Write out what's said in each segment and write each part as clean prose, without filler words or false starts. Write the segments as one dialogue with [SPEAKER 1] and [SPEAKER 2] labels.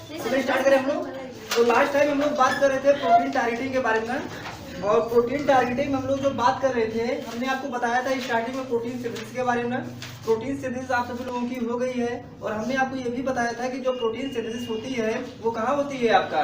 [SPEAKER 1] चलिए स्टार्ट करें हम लोग। तो लास्ट टाइम हम लोग बात कर रहे थे प्रोटीन टारगेटिंग के बारे में, और प्रोटीन टारगेटिंग में हम लोग जो बात कर रहे थे, हमने आपको बताया था स्टार्टिंग में प्रोटीन सिंथेसिस के बारे में। प्रोटीन सिंथेसिस आप सभी लोगों की हो गई है, और हमने आपको ये भी बताया था कि जो प्रोटीन सिंथेसिस होती है वो कहाँ होती है, आपका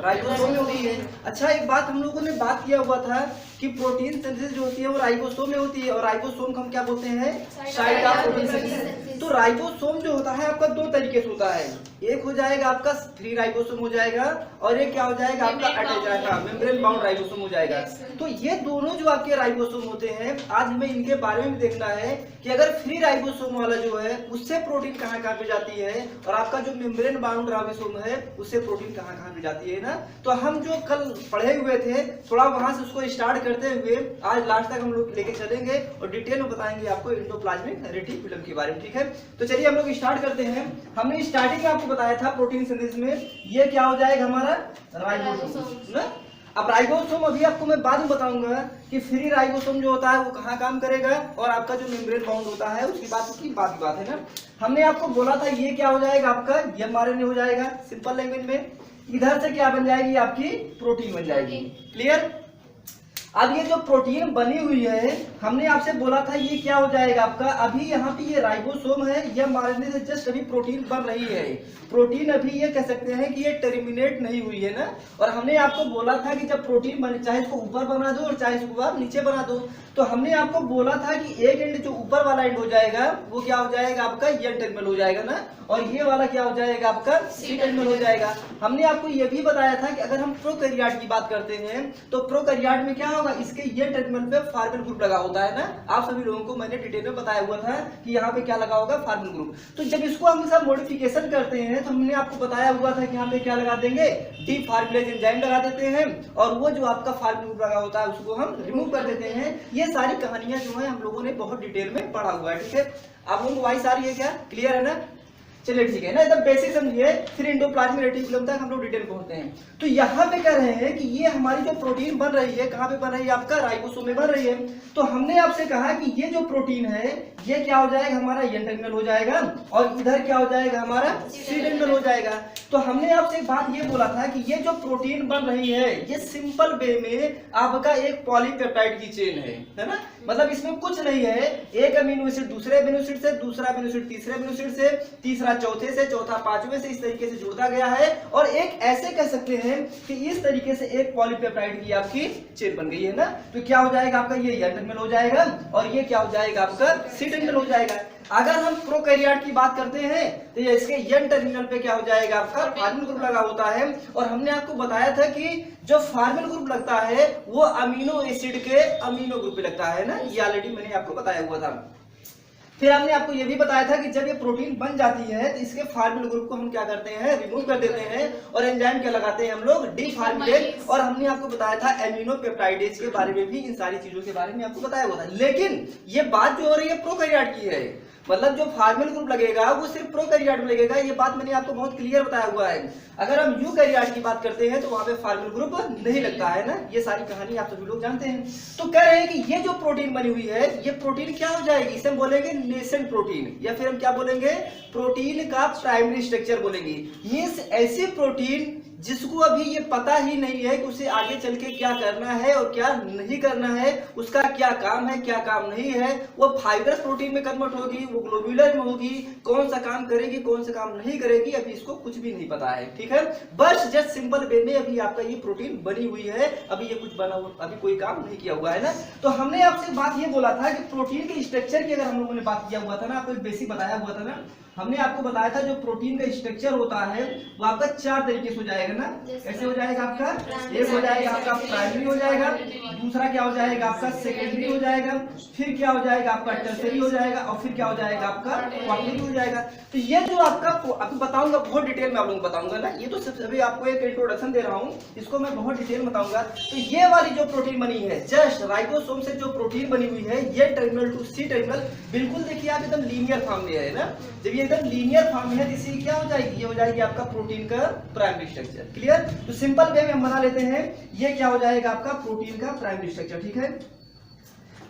[SPEAKER 1] राइबोसोम में होती है। अच्छा, एक बात हम लोगों ने बात किया हुआ था कि प्रोटीन सिंथेसिस जो होती है वो राइबोसोम में होती है, और राइबोसोम को हम क्या बोलते हैं, साइट ऑफ प्रोटीन सिंथेसिस। तो राइबोसोम जो होता है आपका दो तरीके से होता है, एक हो जाएगा आपका फ्री राइबोसोम हो जाएगा, और एक क्या हो जाएगा आपका अटैच मेम्ब्रेन बाउंड राइबोसोम हो जाएगा। तो ये दोनों जो आपके राइबोसोम होते हैं, आज हमें इनके बारे में भी देखना है कि अगर फ्री राइबोसोम वाला जो है उससे प्रोटीन कहाँ कहाँ पे जाती है, और आपका जो मेम्ब्रेन बाउंड राइबोसोम है उससे प्रोटीन कहाँ कहाँ पे जाती है ना। तो हम जो कल पढ़े हुए थे थोड़ा वहां से उसको स्टार्ट करते हुए आज लास्ट तक हम लोग लेके चलेंगे, और डिटेल में बताएंगे आपको एंडोप्लाज्मिक रेटिकुलम के बारे में, ठीक है। तो चलिए हम लोग स्टार्ट करते हैं। हमने स्टार्टिंग में आपको बताया था प्रोटीन सिंथेसिस में ये क्या हो जाएगा हमारा राइबोसोम ना। अब राइबोसोम अभी आपको मैं बाद में बताऊंगा कि फ्री राइबोसोम जो होता है वो कहाँ काम करेगा, और आपका जो मेम्ब्रेन बाउंड होता है उसकी बात की बात है ना। हमने आपको बोला था ये क्या हो जाएगा आपका mRNA हो जाएगा सिंपल लैंग्वेज में, इधर से क्या बन जाएगी आपकी प्रोटीन बन जाएगी। क्लियर। अब ये जो प्रोटीन बनी हुई है हमने आपसे बोला था ये क्या हो जाएगा आपका, अभी यहाँ पे ये राइबोसोम है, ये mRNA से जस्ट अभी प्रोटीन बन रही है। प्रोटीन अभी ये कह सकते हैं कि ये टर्मिनेट नहीं हुई है ना। और हमने आपको बोला था कि जब प्रोटीन बने चाहे इसको ऊपर बना दो और चाहे इसको आप नीचे बना दो, तो हमने आपको बोला था कि एक एंड जो ऊपर वाला एंड हो जाएगा वो क्या हो जाएगा आपका एन टर्मिनल हो जाएगा ना, और ये वाला क्या हो जाएगा आपका सी टर्मिनल हो जाएगा। हमने आपको ये भी बताया था कि अगर हम प्रोकैरियोट की बात करते हैं तो प्रोकैरियोट में क्या होगा, इसके ये टर्मिनल पे फार्मिल ग्रुप लगा होता है ना। आप सभी लोगों को मैंने डिटेल में बताया हुआ था कि यहाँ पे क्या लगा होगा, फार्मिल ग्रुप। तो जब इसको हम सब मॉडिफिकेशन करते हैं तो हमने आपको बताया हुआ था कि यहाँ पे क्या लगा देंगे, डी फार्मिलेज एंजाइम लगा देते हैं, और वो जो आपका फार्मिल ग्रुप लगा होता है उसको हम रिमूव कर देते हैं। ये सारी कहानियां जो है हम लोगों ने बहुत डिटेल में पढ़ा हुआ है, ठीक है। आप लोगों को वॉइस आ रही है क्या, क्लियर है ना। चलिए ठीक है ना, एकदम बेसिक समझिए, फिर एंडोप्लाज्मिक रेटिकुलम तक हम लोग डिटेल पहुंचते हैं। तो यहाँ पे कह रहे हैं कि ये हमारी जो प्रोटीन बन रही है कहाँ पे बन रही है, आपका राइबोसोम में बन रही है। तो हमने आपसे कहा कि ये जो प्रोटीन है ये क्या हो जाएगा हमारा एन टर्मिनल हो जाएगा, और इधर क्या हो जाएगा हमारा सी टर्मिनल हो जाएगा। तो हमने आपसे एक बात ये बोला था कि ये जो प्रोटीन बन रही है ये सिंपल वे में आपका एक पॉलीपेप्टाइड की चेन है ना। मतलब इसमें कुछ नहीं है, एक अमीनो एसिड दूसरे अमीनो एसिड से, दूसरा अमीनो एसिड तीसरे अमीनो एसिड से, तीसरा चौथे से, चौथा पांचवें से, इस तरीके से जुड़ता गया है, और एक ऐसे कह सकते हैं कि इस तरीके से एक पॉलीपेप्टाइड की आपकी चेन बन गई है ना। तो क्या हो जाएगा आपका ये एन टर्मिनल हो जाएगा, और ये क्या हो जाएगा आपका सी टर्मिनल हो जाएगा। अगर हम प्रोकैरियोट की बात करते हैं तो ये इसके एन टर्मिनल पे क्या हो जाएगा आपका फार्मिल ग्रुप लगा होता है, और हमने आपको बताया था कि जो फार्मिल ग्रुप लगता है वो अमीनो एसिड के अमीनो ग्रुप पे लगता है ना, ये ऑलरेडी मैंने आपको बताया हुआ था। फिर हमने आपको ये भी बताया था कि जब ये प्रोटीन बन जाती है तो इसके फार्मिल ग्रुप को हम क्या करते हैं, रिमूव कर देते हैं, और एंजाइम क्या लगाते हैं हम लोग, डीफार्मिलेज। और हमने आपको बताया था एमिनो पेप्टाइडेज के बारे में भी, इन सारी चीजों के बारे में आपको बताया हुआ था। लेकिन ये बात जो हो रही है प्रोकैरियोट की है, मतलब जो फार्मिल ग्रुप लगेगा वो सिर्फ प्रोकैरियोट में लगेगा, ये बात मैंने आपको बहुत क्लियर बताया हुआ है। अगर हम यूकैरियोट की बात करते हैं तो वहां पे फार्मिल ग्रुप नहीं लगता है ना। ये सारी कहानी आप सभी लोग जानते हैं। तो कह रहे हैं कि ये जो प्रोटीन बनी हुई है ये प्रोटीन क्या हो जाएगी, इसे हम बोलेंगे नेसेंट प्रोटीन, या फिर हम क्या बोलेंगे, प्रोटीन का प्राइमरी स्ट्रक्चर बोलेंगे। मींस ऐसी प्रोटीन जिसको अभी ये पता ही नहीं है कि उसे आगे चल के क्या करना है और क्या नहीं करना है, उसका क्या काम है क्या काम नहीं है, वो फाइब्रस प्रोटीन में कन्वर्ट होगी, वो ग्लोब्यूलर में होगी, कौन सा काम करेगी कौन सा काम नहीं करेगी, अभी इसको कुछ भी नहीं पता है, ठीक है। बस जस्ट सिंपल वे में अभी आपका ये प्रोटीन बनी हुई है, अभी ये कुछ बना हुआ, अभी कोई काम नहीं किया हुआ है ना। तो हमने आपसे बात ये बोला था कि प्रोटीन के स्ट्रक्चर की अगर हम लोगों ने बात किया हुआ था ना, आपको एक बेसिक बताया हुआ था ना, हमने आपको बताया था जो प्रोटीन का स्ट्रक्चर होता है वो आपका चार तरीके से हो जाएगा ना। कैसे हो जाएगा आपका, एक हो जाएगा आपका प्राइमरी हो जाएगा, दूसरा क्या हो जाएगा आपका सेकेंडरी हो जाएगा, फिर क्या हो जाएगा आपका टर्शियरी हो जाएगा, और फिर क्या हो जाएगा आपका क्वार्टरी हो जाएगा। तो ये जो आपका आपको बताऊंगा बहुत डिटेल में आप लोगों को बताऊंगा ना, ये तो अभी आपको एक इंट्रोडक्शन दे रहा हूँ, इसको मैं बहुत डिटेल में बताऊंगा। तो ये वाली जो प्रोटीन बनी है जस्ट राइबोसोम से जो प्रोटीन बनी हुई है ये टर्मिनल टू सी टर्मिनल, बिल्कुल देखिए आप एकदम लीनियर फॉर्म में है ना। जब ये एकदम लीनियर फॉर्म में है तो इसी क्या हो जाएगी, ये हो जाएगी आपका प्रोटीन का प्राइमरी स्ट्रक्चर। क्लियर। तो सिंपल वे में हम बना लेते हैं, ये क्या हो जाएगा आपका प्रोटीन का प्राइमरी स्ट्रक्चर, ठीक है।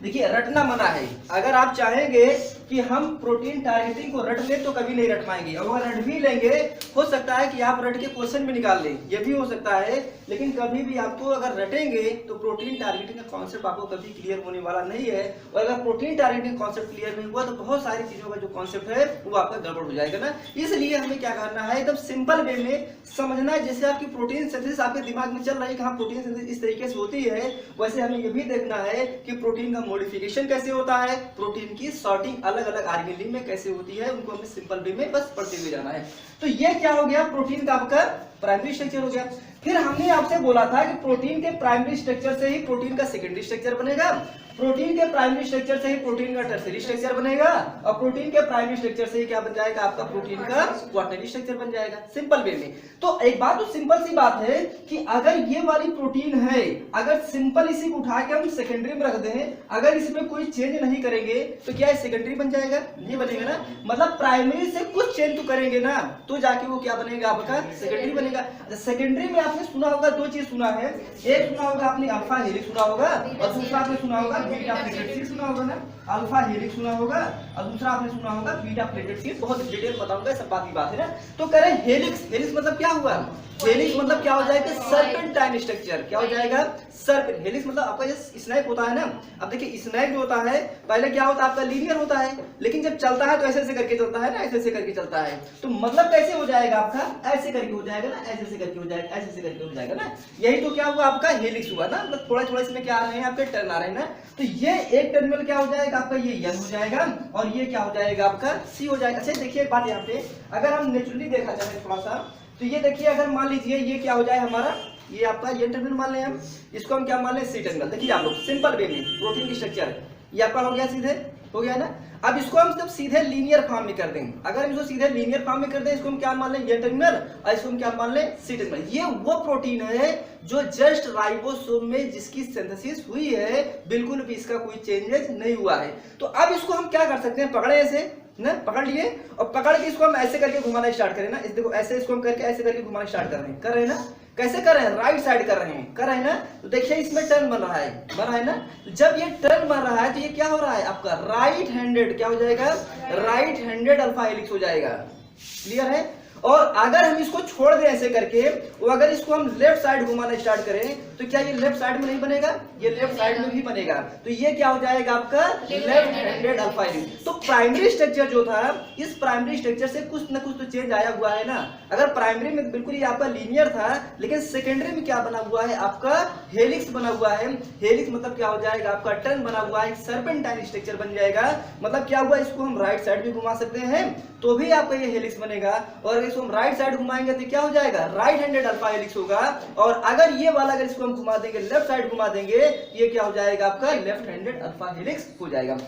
[SPEAKER 1] देखिए रटना मना है। अगर आप चाहेंगे कि हम प्रोटीन टारगेटिंग को रट लें तो कभी नहीं रट पाएंगे, और अगर रट भी लेंगे हो सकता है कि आप रट के क्वेश्चन भी निकाल लें, ये भी हो सकता है। लेकिन कभी भी आपको अगर रटेंगे तो प्रोटीन टारगेटिंग का कॉन्सेप्ट आपको कभी क्लियर होने वाला नहीं है। और अगर प्रोटीन टारगेटिंग कॉन्सेप्ट क्लियर नहीं हुआ तो बहुत सारी चीजों का जो कॉन्सेप्ट है वो आपका गड़बड़ हो जाएगा ना। इसलिए हमें क्या करना है, एकदम सिंपल वे में समझना है। जैसे आपकी प्रोटीन सिंथेसिस आपके दिमाग में चल रही है कि हाँ प्रोटीन सिंथेसिस इस तरीके से होती है, वैसे हमें ये भी देखना है कि प्रोटीन का मॉडिफिकेशन कैसे होता है, प्रोटीन की सॉर्टिंग अलग अलग ऑर्गेनेल में कैसे होती है, उनको हमें सिंपल वे में बस पढ़ते हुए जाना है। तो ये क्या हो गया, प्रोटीन का आपका प्राइमरी स्ट्रक्चर हो गया। फिर हमने आपसे बोला था कि प्रोटीन के प्राइमरी स्ट्रक्चर से ही प्रोटीन का सेकेंडरी स्ट्रक्चर बनेगा, प्रोटीन के प्राइमरी स्ट्रक्चर से ही प्रोटीन का टर्सरी स्ट्रक्चर बनेगा, और प्रोटीन के प्राइमरी स्ट्रक्चर से ही क्या बन जाएगा आपका प्रोटीन का क्वाटरनरी स्ट्रक्चर बन जाएगा, सिंपल वे में। तो एक बात तो सिंपल सी बात है कि अगर ये वाली प्रोटीन है, अगर सिंपल इसी को उठा के हम सेकेंडरी में रख दें, अगर इसमें कोई चेंज नहीं करेंगे तो क्या सेकेंडरी बन जाएगा, नहीं बनेगा ना। मतलब प्राइमरी से कुछ चेंज तो करेंगे ना तो जाके वो क्या बनेगा आपका सेकेंडरी बनेगा। सेकेंडरी में आपने सुना होगा, दो चीज सुना है, एक सुना होगा आपने अल्फा हेलिक्स सुना होगा, और दूसरा आपने सुना होगा बीटा प्लेटेड शीट सुना होगा ना। अल्फा हेलिक्स सुना होगा और दूसरा आपने सुना होगा बीटा प्लेटेड शीट। बहुत डिटेल बताऊंगा, सब बात की बात है ना। तो कह रहे हैं हेलिक्स, हेलिक्स मतलब क्या हुआ, हेलिक्स मतलब क्या हो जाएगा, सर्पेंटाइन स्ट्रक्चर। क्या हो जाएगा, सर्पेंट। हेलिक्स मतलब आपका जैसे स्नैक होता है ना, अब देखिए स्नैक जो होता है पहले क्या होता है आपका लीनियर होता है, लेकिन जब चलता है तो ऐसे ऐसे करके चलता है ना, ऐसे ऐसे करके चलता है। तो मतलब कैसे हो जाएगा आपका, ऐसे करके हो जाएगा ना, ऐसे ऐसे करके हो जाएगा, ऐसे ऐसे करके हो जाएगा ना। यही तो क्या हुआ आपका हेलिक्स हुआ ना, मतलब थोड़ा थोड़ा इसमें क्या आ रहे हैं आपके टर्न आ रहे हैं ना। तो ये एक टर्मिनल क्या हो जाएगा आपका, ये एन हो जाएगा, और ये क्या हो जाएगा आपका सी हो जाएगा। अच्छा देखिए एक बात यहाँ पे, अगर हम नेचुरली देखा जाए थोड़ा सा, तो ये देखिए अगर मान लीजिए ये क्या हो जाए हमारा, ये आपका ये टर्मिनल मान लें हम, इसको हम क्या मान लें सी टर्मिनल। देखिए आप लोग सिंपल वे में प्रोटीन की स्ट्रक्चर ये आपका हो गया, सीधे हो गया ना। अब इसको हम जब सीधे लीनियर फॉर्म में कर देंगे, अगर हम इसको सीधे लीनियर फॉर्म में कर दें, इसको हम क्या मान लें ये टर्मिनल, और इसको हम क्या मान लें सी टर्मिनल। ये वो प्रोटीन है जो जस्ट राइबोसोम में जिसकी सिंथेसिस हुई है, बिल्कुल भी इसका कोई चेंजेस नहीं हुआ है। तो अब इसको हम क्या कर सकते हैं, पकड़े ऐसे ना, पकड़ लिए और पकड़ के इसको हम ऐसे करके घुमाना स्टार्ट करें ना। इस देखो ऐसे इसको हम करके ऐसे करके घुमाना स्टार्ट कर रहे हैं ना। कैसे कर रहे हैं, राइट साइड कर रहे हैं ना। तो देखिए इसमें टर्न बन रहा है ना। जब ये टर्न बन रहा है तो ये क्या हो रहा है आपका राइट हैंडेड, क्या हो जाएगा, राइट हैंडेड अल्फा हेलिक्स हो जाएगा। क्लियर है। और अगर हम इसको छोड़ दें ऐसे करके, और अगर इसको हम लेफ्ट साइड घुमाना स्टार्ट करें तो क्या ये लेफ्ट साइड में नहीं बनेगा, ये लेफ्ट साइड में भी बनेगा। तो ये क्या हो जाएगा आपका लेफ्ट हैंडेड अल्फा हेलिक्स। तो प्राइमरी स्ट्रक्चर जो था, इस प्राइमरी स्ट्रक्चर से कुछ ना कुछ तो चेंज आया हुआ है ना। अगर प्राइमरी में बिल्कुल ये आपका लीनियर था, लेकिन सेकेंडरी में क्या बना हुआ है आपका हेलिक्स बना हुआ है। हेलिक्स मतलब क्या हो जाएगा आपका टर्न बना हुआ है, सर्पेंटाइन स्ट्रक्चर बन जाएगा। मतलब क्या हुआ, इसको हम राइट साइड भी घुमा सकते हैं तो भी आपका ये हेलिक्स बनेगा, और इसको हम राइट साइड घुमाएंगे तो क्या हो जाएगा राइट हैंडेड अल्फा हेलिक्स होगा। और अगर ये वाला अगर इसको हम घुमा देंगे, लेफ्ट साइड घुमा देंगे, ये क्या हो जाएगा आपका लेफ्ट हैंडेड अल्फा हेलिक्स हो जाएगा।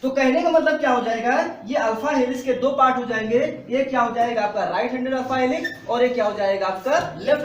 [SPEAKER 1] तो कहने का मतलब क्या हो जाएगा, ये अल्फा हेलिक्स के दो पार्ट हो जाएंगे। ये क्या हो जाएगा आपका राइट हैंडेड अल्फा हेलिक्स, और ये क्या हो जाएगा आपका लेफ्ट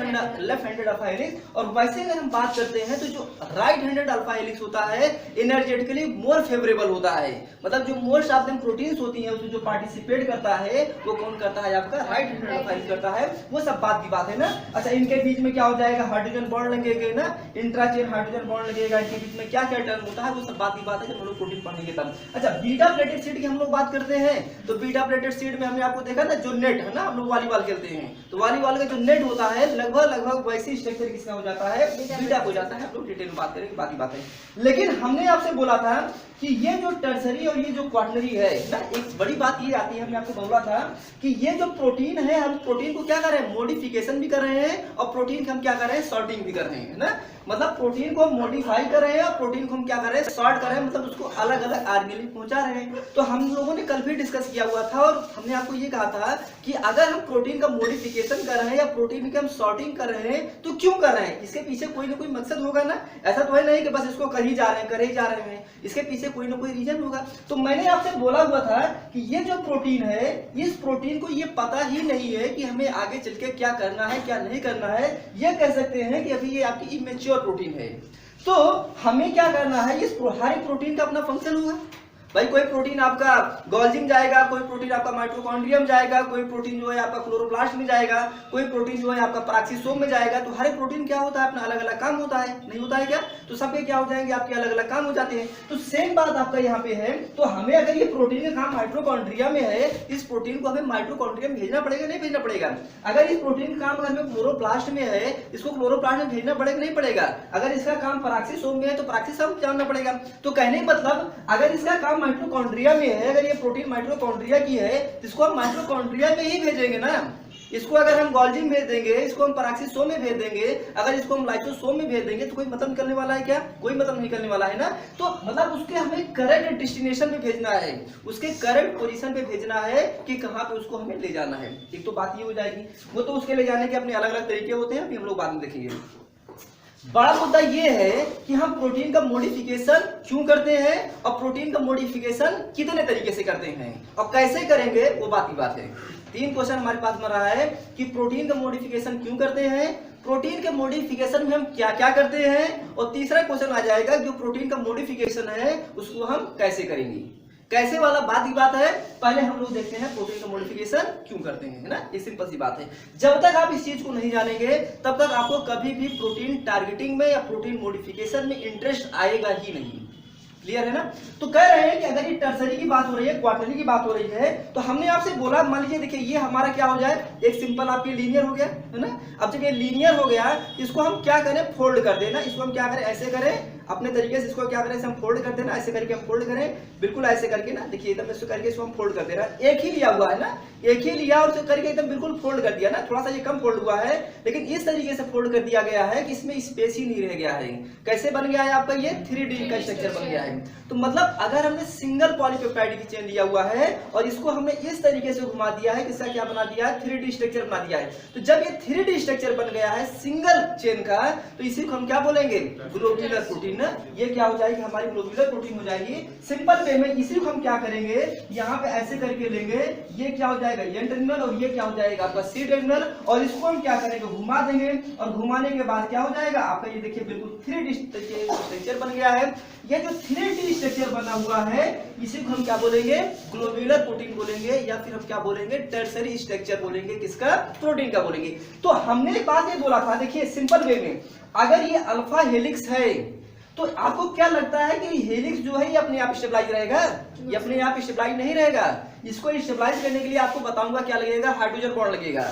[SPEAKER 1] हैंडेड अल्फा हेलिक्स। और वैसे अगर हम बात करते हैं तो जो राइट हैंडेड अल्फा हेलिक्स होता है एनर्जेटिकली मोर फेवरेबल होता है। मतलब जो मोस्ट ऑफ देम प्रोटीन्स होती हैं उसमें जो पार्टिसिपेट करता है वो कौन करता है आपका राइट हैंडेड अल्फा हेलिक्स करता है। वो सब बात की बात है ना। अच्छा इनके बीच में क्या हो जाएगा, हाइड्रोजन बॉन्ड लगेगा ना, इंट्राचेन हाइड्रोजन बॉन्ड लगेगा। इनके बीच में क्या क्या टर्म होता है वो सब बात की बात है जब हम लोग प्रोटीन पढ़ेंगे तब। अच्छा बीटा प्लेटेड शीट की हम लोग बात करते हैं, तो बीटा प्लेटेड शीट में हमने आपको देखा ना, जो नेट है ना, हम लोग वॉलीबॉल खेलते हैं तो वॉलीबॉल का जो नेट होता है लगभग वैसी स्ट्रक्चर किसका हो जाता है, बीटा हो जाता है। हम लोग डिटेल में बात करेंगे, बात ही बात है। लेकिन हमने आपसे बोला था कि ये जो टर्सरी और ये जो क्वाटरनरी है ना, एक बड़ी बात ये आती है, हमने आपको बोला था कि ये जो प्रोटीन है, हम प्रोटीन को क्या कर रहे हैं, मॉडिफिकेशन भी कर रहे हैं, और प्रोटीन को हम क्या कर रहे हैं, सॉर्टिंग भी कर रहे हैं ना। मतलब प्रोटीन को मॉडिफाई कर रहे हैं और प्रोटीन को हम क्या कर रहे हैं, सॉर्ट कर रहे हैं, मतलब उसको अलग अलग ऑर्गेनेल में पहुंचा रहे हैं। तो हम लोगों ने कल भी डिस्कस किया हुआ था, और हमने आपको ये कहा था कि अगर हम प्रोटीन का मॉडिफिकेशन कर रहे हैं या प्रोटीन की हम सॉर्टिंग कर रहे हैं तो क्यों कर रहे हैं, इसके पीछे कोई ना कोई मकसद होगा ना। ऐसा तो है नहीं कि बस इसको कर ही जा रहे हैं, कर ही जा रहे हैं, इसके पीछे कोई ना कोई रीजन होगा। तो मैंने आपसे बोला हुआ था कि ये जो प्रोटीन है, इस प्रोटीन को ये पता ही नहीं है कि हमें आगे चल के क्या करना है क्या नहीं करना है। ये कह सकते हैं कि अभी ये आपकी इमेच्योर प्रोटीन है। तो हमें क्या करना है, इस हर प्रोटीन का अपना फंक्शन होगा, भाई कोई प्रोटीन आपका गोल्जी में जाएगा, कोई प्रोटीन आपका माइटोकॉन्ड्रियम जाएगा, कोई प्रोटीन जो है आपका क्लोरोप्लास्ट में जाएगा, कोई प्रोटीन जो है आपका पराक्सीसोम में जाएगा। तो हर एक प्रोटीन क्या होता है, अपना अलग अलग काम होता है, नहीं होता है क्या? तो सबके क्या हो जाएंगे, आपके अलग अलग काम हो जाते हैं। तो सेम बात आपका यहाँ पे है। तो हमें अगर ये प्रोटीन का काम माइटोकॉन्ड्रिया में है, इस प्रोटीन को हमें माइटोकॉन्ड्रिया में भेजना पड़ेगा, नहीं भेजना पड़ेगा? अगर इस प्रोटीन का काम हमें क्लोरोप्लास्ट में है, इसको क्लोरोप्लास्ट में भेजना पड़ेगा, नहीं पड़ेगा? अगर इसका काम पराक्सीसोम में है तो पराक्सीसोम जानना पड़ेगा। तो कहने का मतलब अगर इसका काम माइटोकॉन्ड्रिया में है, अगर ये प्रोटीन माइटोकॉन्ड्रिया की है, इसको हम माइटोकॉन्ड्रिया में ही भेजेंगे ना। इसको अगर हम गोल्जी में भेज देंगे, इसको हम पराक्सीसोम में भेज देंगे, अगर इसको हम लाइसोसोम में भेज देंगे तो कोई मतलब निकलने वाला है क्या? कोई मतलब नहीं निकलने वाला है ना। तो मतलब उसके हमें करेक्ट डेस्टिनेशन पे भेजना है, उसके करेक्ट पोजीशन पे भेजना है कि कहां पे उसको हमें ले जाना है। एक तो बात ये हो जाएगी। वो तो उसके ले जाने के अपने अलग अलग तरीके होते हैं, अभी हम लोग बाद में देखेंगे। बड़ा मुद्दा ये है कि हम प्रोटीन का मॉडिफिकेशन क्यों करते हैं और प्रोटीन का मॉडिफिकेशन कितने तरीके से करते हैं और कैसे करेंगे, वो बात की बात है। 3 क्वेश्चन हमारे पास में रहा है कि प्रोटीन का मॉडिफिकेशन क्यों करते हैं, प्रोटीन के मॉडिफिकेशन में हम क्या क्या करते हैं, और तीसरा क्वेश्चन आ जाएगा जो प्रोटीन का मॉडिफिकेशन है उसको हम कैसे करेंगे। कैसे वाला बात की बात है। पहले हम लोग देखते हैं प्रोटीन का मॉडिफिकेशन क्यों करते हैं, है ना। ये सिंपल सी बात है। जब तक आप इस चीज को नहीं जानेंगे तब तक आपको कभी भी प्रोटीन टारगेटिंग में या प्रोटीन मॉडिफिकेशन में इंटरेस्ट आएगा ही नहीं। क्लियर है ना। तो कह रहे हैं कि अगर ये टर्सरी की बात हो रही है, क्वार्टरली की बात हो रही है, तो हमने आपसे बोला मान लीजिए देखिए ये हमारा क्या हो जाए, एक सिंपल आपके लीनियर हो गया, है ना। अब जब ये लीनियर हो गया, इसको हम क्या करें, फोल्ड कर देना। इसको हम क्या करें, ऐसे करें अपने तरीके से, इसको क्या करें, हम फोल्ड कर देना, ऐसे करके हम फोल्ड करें, बिल्कुल ऐसे करके ना, देखिए एकदम ऐसे करके इसको हम फोल्ड कर देना। एक ही लिया हुआ है ना, एक ही लिया और उसको करके एकदम बिल्कुल फोल्ड कर दिया ना। थोड़ा सा ये कम फोल्ड हुआ है, लेकिन इस तरीके से फोल्ड कर दिया गया है कि इसमें स्पेस ही नहीं रह गया है। कैसे बन गया है आपका ये 3D का स्ट्रक्चर बन गया है। तो मतलब अगर हमने सिंगल पॉलीपेप्टाइड की चेन लिया हुआ है और इसको हमने इस तरीके से घुमा दिया है, किसका क्या बना दिया है, 3D स्ट्रक्चर बना दिया है। तो जब ये 3D स्ट्रक्चर बन गया है सिंगल चेन का, तो इसी को हम क्या बोलेंगे, ग्लोब्यूलर प्रोटीन। ये क्या हो जाएगी, हमारी ग्लोब्यूलर प्रोटीन हो जाएगी। सिंपल वे में इसी को हम क्या करेंगे, यहाँ पे ऐसे करके लेंगे, ये क्या हो जाएगा एन टर्मिनल और ये क्या हो जाएगा आपका सी टर्मिनल, और इसको हम क्या करेंगे, घुमा देंगे, और घुमाने के बाद क्या हो जाएगा आपका ये देखिए बिल्कुल 3D स्ट्रक्चर बन गया है। ये जो 3D स्ट्रक्चर बना हुआ है इसी को हम क्या बोलेंगे, ग्लोब्यूलर प्रोटीन बोलेंगे, या फिर हम क्या बोलेंगे, टर्सरी स्ट्रक्चर बोलेंगे, किसका, प्रोटीन का बोलेंगे। तो हमने एक बात ये बोला था, देखिए सिंपल वे में, अगर ये अल्फा हेलिक्स है तो आपको क्या लगता है कि हेलिक्स जो है ये अपने आप स्टेबलाइज रहेगा, ये अपने आप स्टेबलाइज नहीं रहेगा। इसको स्टेबलाइज करने के लिए आपको बताऊंगा क्या लगेगा, हाइड्रोजन बॉन्ड लगेगा।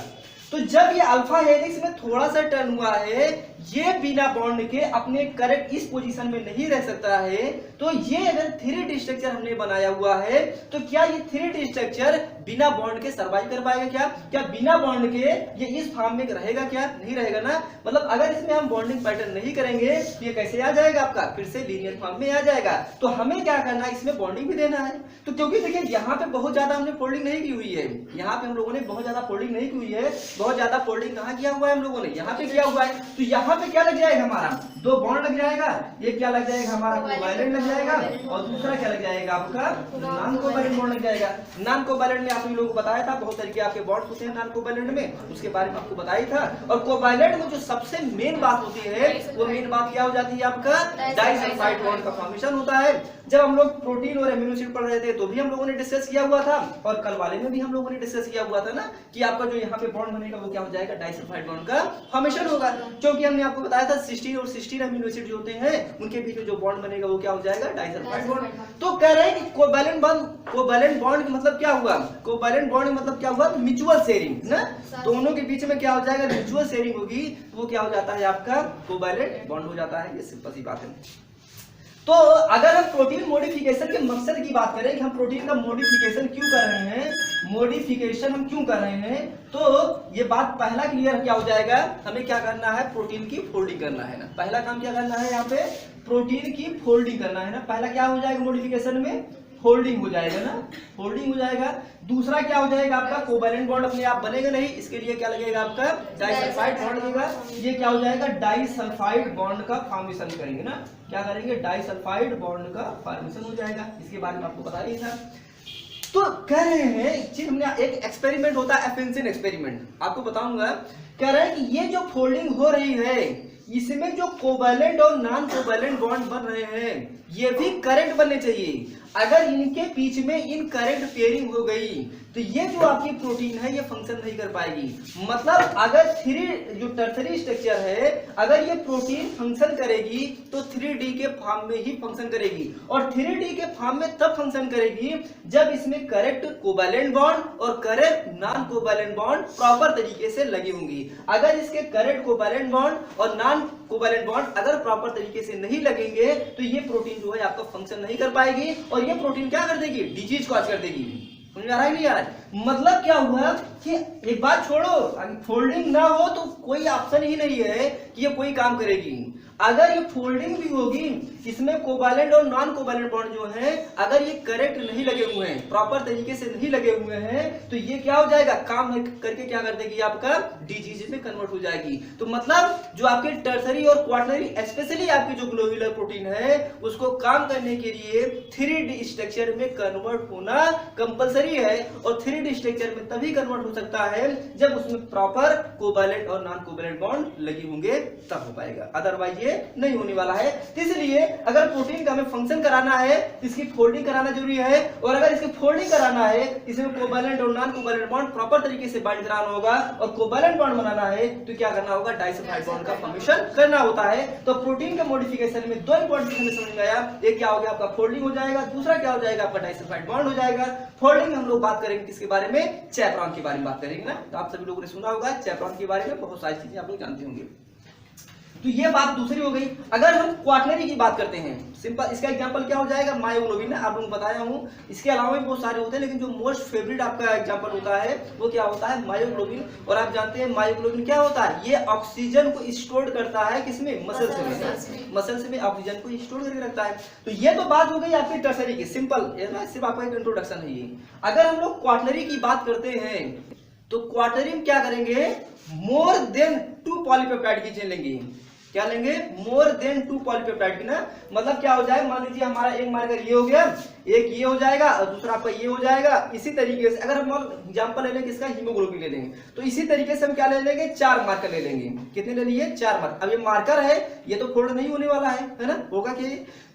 [SPEAKER 1] तो जब ये अल्फा हेलिक्स में थोड़ा सा टर्न हुआ है, ये बिना बॉन्ड के अपने करेक्ट इस पोजीशन में नहीं रह सकता है। तो ये अगर 3D स्ट्रक्चर हमने बनाया हुआ है, तो क्या ये 3D स्ट्रक्चर बिना बॉन्ड के सर्वाइव कर पाएगा क्या? क्या बिना बॉन्ड के ये इस फॉर्म में रहेगा क्या? नहीं रहेगा ना। मतलब अगर इसमें हम बॉन्डिंग पैटर्न नहीं करेंगे तो ये कैसे आ जाएगा आपका, फिर से लीनियर फॉर्म में आ जाएगा। तो हमें क्या करना है, इसमें बॉन्डिंग भी देना है। तो क्योंकि देखिए यहाँ पे बहुत ज्यादा हमने फोल्डिंग नहीं की हुई है, यहाँ पे हम लोगों ने बहुत ज्यादा फोल्डिंग नहीं की हुई है। बहुत ज्यादा फोल्डिंग कहाँ किया हुआ है हम लोगों ने, यहाँ पे किया हुआ है। तो यहाँ पे क्या लग जाएगा, हमारा 2 बॉन्ड लग जाएगा। एक क्या लग जाएगा, हमारा कोवैलेंट लग जाएगा, और दूसरा क्या लग जाएगा आपका नॉन कोवैलेंट बॉन्ड लग जाएगा। नॉन कोवैलेंट में आपने लोगों को बताया था बहुत तरीके आपके बॉन्ड होते हैं नॉन कोवैलेंट में, उसके बारे में आपको बताया था। और कोवैलेंट में जो सबसे मेन बात होती है वो मेन बात क्या हो जाती है, आपका डाइसल्फाइड बॉन्ड का फॉर्मेशन होता है। जब हम लोग प्रोटीन और अमीनो एसिड पढ़ रहे थे तो भी हम लोगों ने डिस्कस किया हुआ था, और कल वाले में भी हम लोगों ने डिस्कस किया हुआ था ना, कि आपका जो यहाँ पे बॉन्ड बनेगा वो क्या हो जाएगा, डाइसल्फाइड बॉन्ड का फॉर्मेशन होगा। क्योंकि हमने आपको बताया था सिस्टीन और सिस्टीन अमीनो एसिड जो होते हैं उनके बीच में जो बॉन्ड बनेगा वो क्या हो जाएगा, डाइसल्फाइड बॉन्ड। तो कह रहे हैं कि कोवैलेंट बॉन्ड का मतलब क्या हुआ, कोवैलेंट बॉन्ड का मतलब क्या हुआ, म्यूचुअल शेयरिंग ना, दोनों के बीच में क्या हो जाएगा, म्यूचुअल शेयरिंग होगी, तो वो क्या हो जाता है आपका कोवैलेंट बॉन्ड हो जाता है। ये सिंपल सी बात है। तो अगर हम प्रोटीन मॉडिफिकेशन के मकसद की बात करें कि हम प्रोटीन का मॉडिफिकेशन क्यों कर रहे हैं, मॉडिफिकेशन हम क्यों कर रहे हैं, तो ये बात पहला क्लियर क्या हो जाएगा, हमें क्या करना है, प्रोटीन की फोल्डिंग करना है ना। पहला काम क्या करना है, यहाँ पे प्रोटीन की फोल्डिंग करना है ना। पहला क्या हो जाएगा मॉडिफिकेशन में, फोल्डिंग हो जाएगा ना, फोल्डिंग हो जाएगा। दूसरा क्या हो जाएगा आपका, कोवैलेंट बॉन्ड अपने आप बनेगा नहीं, इसके लिए क्या लगेगा आपका, डाइसल्फाइड बॉन्ड लगेगा। ये क्या हो जाएगा, डाइसल्फाइड बॉन्ड का फॉर्मेशन करेंगे ना, क्या करेंगे, डाइसल्फाइड बॉन्ड का फॉर्मेशन हो जाएगा। इसके बारे में आपको बता रही था। तो कह रहे हैं एक चीज, हमने एक एक्सपेरिमेंट होता है एफिन्सन एक्सपेरिमेंट, आपको बताऊंगा। कह रहे हैं कि ये जो फोल्डिंग हो रही है इसमें जो कोवैलेंट और नॉन कोवैलेंट बॉन्ड बन रहे हैं ये भी करंट बनने चाहिए। अगर इनके बीच में इनकरेक्ट पेयरिंग हो गई तो ये जो आपकी प्रोटीन है ये फंक्शन नहीं कर पाएगी। मतलब अगर जो टर्सरी स्ट्रक्चर है अगर ये प्रोटीन फंक्शन करेगी तो 3D के फॉर्म में ही फंक्शन करेगी, और 3D के फॉर्म में तब फंक्शन करेगी जब इसमें करेक्ट कोवैलेंट बॉन्ड और correct non covalent bond proper तरीके से लगी होंगी। अगर इसके करेक्ट कोवैलेंट बॉन्ड और नॉन कोवैलेंट बॉन्ड अगर प्रॉपर तरीके से नहीं लगेंगे तो ये प्रोटीन जो है आपका फंक्शन नहीं कर पाएगी, और ये प्रोटीन क्या कर देगी, डिजीज कॉज कर देगी। समझ में आ रहा है नहीं आ रहा है? मतलब क्या हुआ कि एक बात छोड़ो, फोल्डिंग ना हो तो कोई ऑप्शन ही नहीं है कि ये कोई काम करेगी। अगर ये फोल्डिंग भी होगी, इसमें कोवैलेंट और नॉन कोवैलेंट बॉन्ड जो है अगर ये करेक्ट नहीं लगे हुए हैं, प्रॉपर तरीके से नहीं लगे हुए हैं, तो ये क्या हो जाएगा, काम करके क्या कर देगी, आपका डिजीज में कन्वर्ट हो जाएगी। तो मतलब जो आपके टर्सरी और क्वार्टररी स्पेशली आपकी जो ग्लोब्यूलर प्रोटीन है उसको काम करने के लिए 3D स्ट्रक्चर में कन्वर्ट होना कंपलसरी है, और 3D स्ट्रक्चर में तभी कन्वर्ट हो सकता है जब उसमें प्रॉपर कोवैलेंट और नॉन कोवैलेंट बॉन्ड लगे होंगे, तब हो पाएगा, अदरवाइज नहीं होने वाला है। इसलिए अगर प्रोटीन का हमें फंक्शन कराना है इसकी फोल्डिंग कराना जरूरी है, और अगर इसकी फोल्डिंग कराना है इसमें कोवैलेंट और नॉन कोवैलेंट बॉन्ड प्रॉपर तरीके से बाइंड कराना होगा, और कोवैलेंट बॉन्ड बनाना है तो क्या करना होगा, डाइसल्फाइड बॉन्ड का फॉर्मेशन करना होता है। तो प्रोटीन के मॉडिफिकेशन में दो इंपॉर्टेंट हमें समझ में आया, एक क्या हो गया आपका फोल्डिंग हो जाएगा, दूसरा क्या हो जाएगा आपका डाइसल्फाइड बॉन्ड हो जाएगा। फोल्डिंग हम लोग बात करेंगे किसके बारे में, चैपरॉन के बारे में बात करेंगे ना, तो आप सभी लोगों ने सुना होगा चैपरॉन के बारे में, बहुत सारी चीजें आप लोग जानते होंगे। तो ये बात दूसरी हो गई। अगर हम क्वाटरनरी की बात करते हैं, सिंपल इसका एग्जांपल क्या हो जाएगा, मायोग्लोबिन, आप लोगों को बताया हूं। इसके अलावा भी बहुत सारे होते हैं, लेकिन जो मोस्ट फेवरेट आपका एग्जांपल होता है वो क्या होता है, मायोग्लोबिन। और आप जानते हैं मायोग्लोबिन क्या होता है, ये ऑक्सीजन को स्टोर करता है किसमें, मसल्स में, मसल्स में ऑक्सीजन को स्टोर करके रखता है। तो ये तो बात हो गई आपकी टर्सरी की, सिंपल सिर्फ आपका एक इंट्रोडक्शन है ये। अगर हम लोग क्वाटरनरी की बात करते हैं तो क्वाटरनरी में क्या करेंगे, मोर देन 2 पॉलीपेप्टाइड की चेन लेंगे। क्या लेंगे, मोर देन 2 पॉलीपेप्टाइड की ना, मतलब क्या हो जाए, मान लीजिए हमारा एक मार्कर ये हो गया, एक ये हो जाएगा और दूसरा आपका ये हो जाएगा। इसी तरीके से अगर हम एग्जांपल ले लेंगे इसका, हीमोग्लोबिन ले लेंगे, तो इसी तरीके से हम क्या ले लेंगे, 4 मार्कर ले लेंगे। कितने ले लिए, 4 मार्कर। अब ये मार्कर है, ये तो फोल्ड नहीं होने वाला है ना, होगा कि,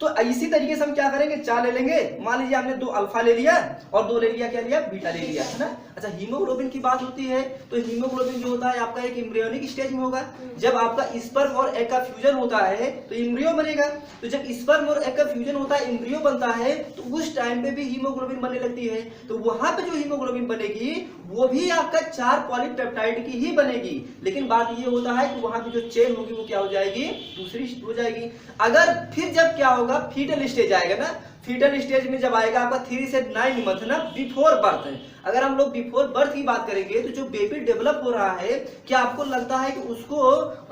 [SPEAKER 1] तो इसी तरीके से हम क्या करेंगे, 4 ले लेंगे। मान लीजिए हमने 2 अल्फा ले लिया और 2 ले लिया, क्या लिया, बीटा ले लिया, है ना। अच्छा, हीमोग्लोबिन की बात होती है तो हीमोग्लोबिन जो होता है आपका एक एम्ब्रियोनिक स्टेज में होगा। जब आपका स्पर्म और एग का फ्यूजन होता है तो एम्ब्रियो बनेगा। तो जब स्पर्म और एग का फ्यूजन होता है, एम्ब्रियो बनता है, तो उस टाइम पे भी हीमोग्लोबिन बनने लगती है। तो वहां पे जो हीमोग्लोबिन बनेगी वो भी आपका 4 पॉलीपेप्टाइड की ही बनेगी। लेकिन बात ये होता है कि वहां पे जो चेन होगी वो क्या हो जाएगी, दूसरी हो जाएगी। अगर फिर जब क्या होगा, फीटल स्टेज आएगा ना, फीटल स्टेज में जब आएगा आपका 3 से 9 मंथ ना, बिफोर बर्थ। अगर हम लोग बिफोर बर्थ की बात करेंगे तो जो बेबी डेवलप हो रहा है, क्या आपको लगता है कि उसको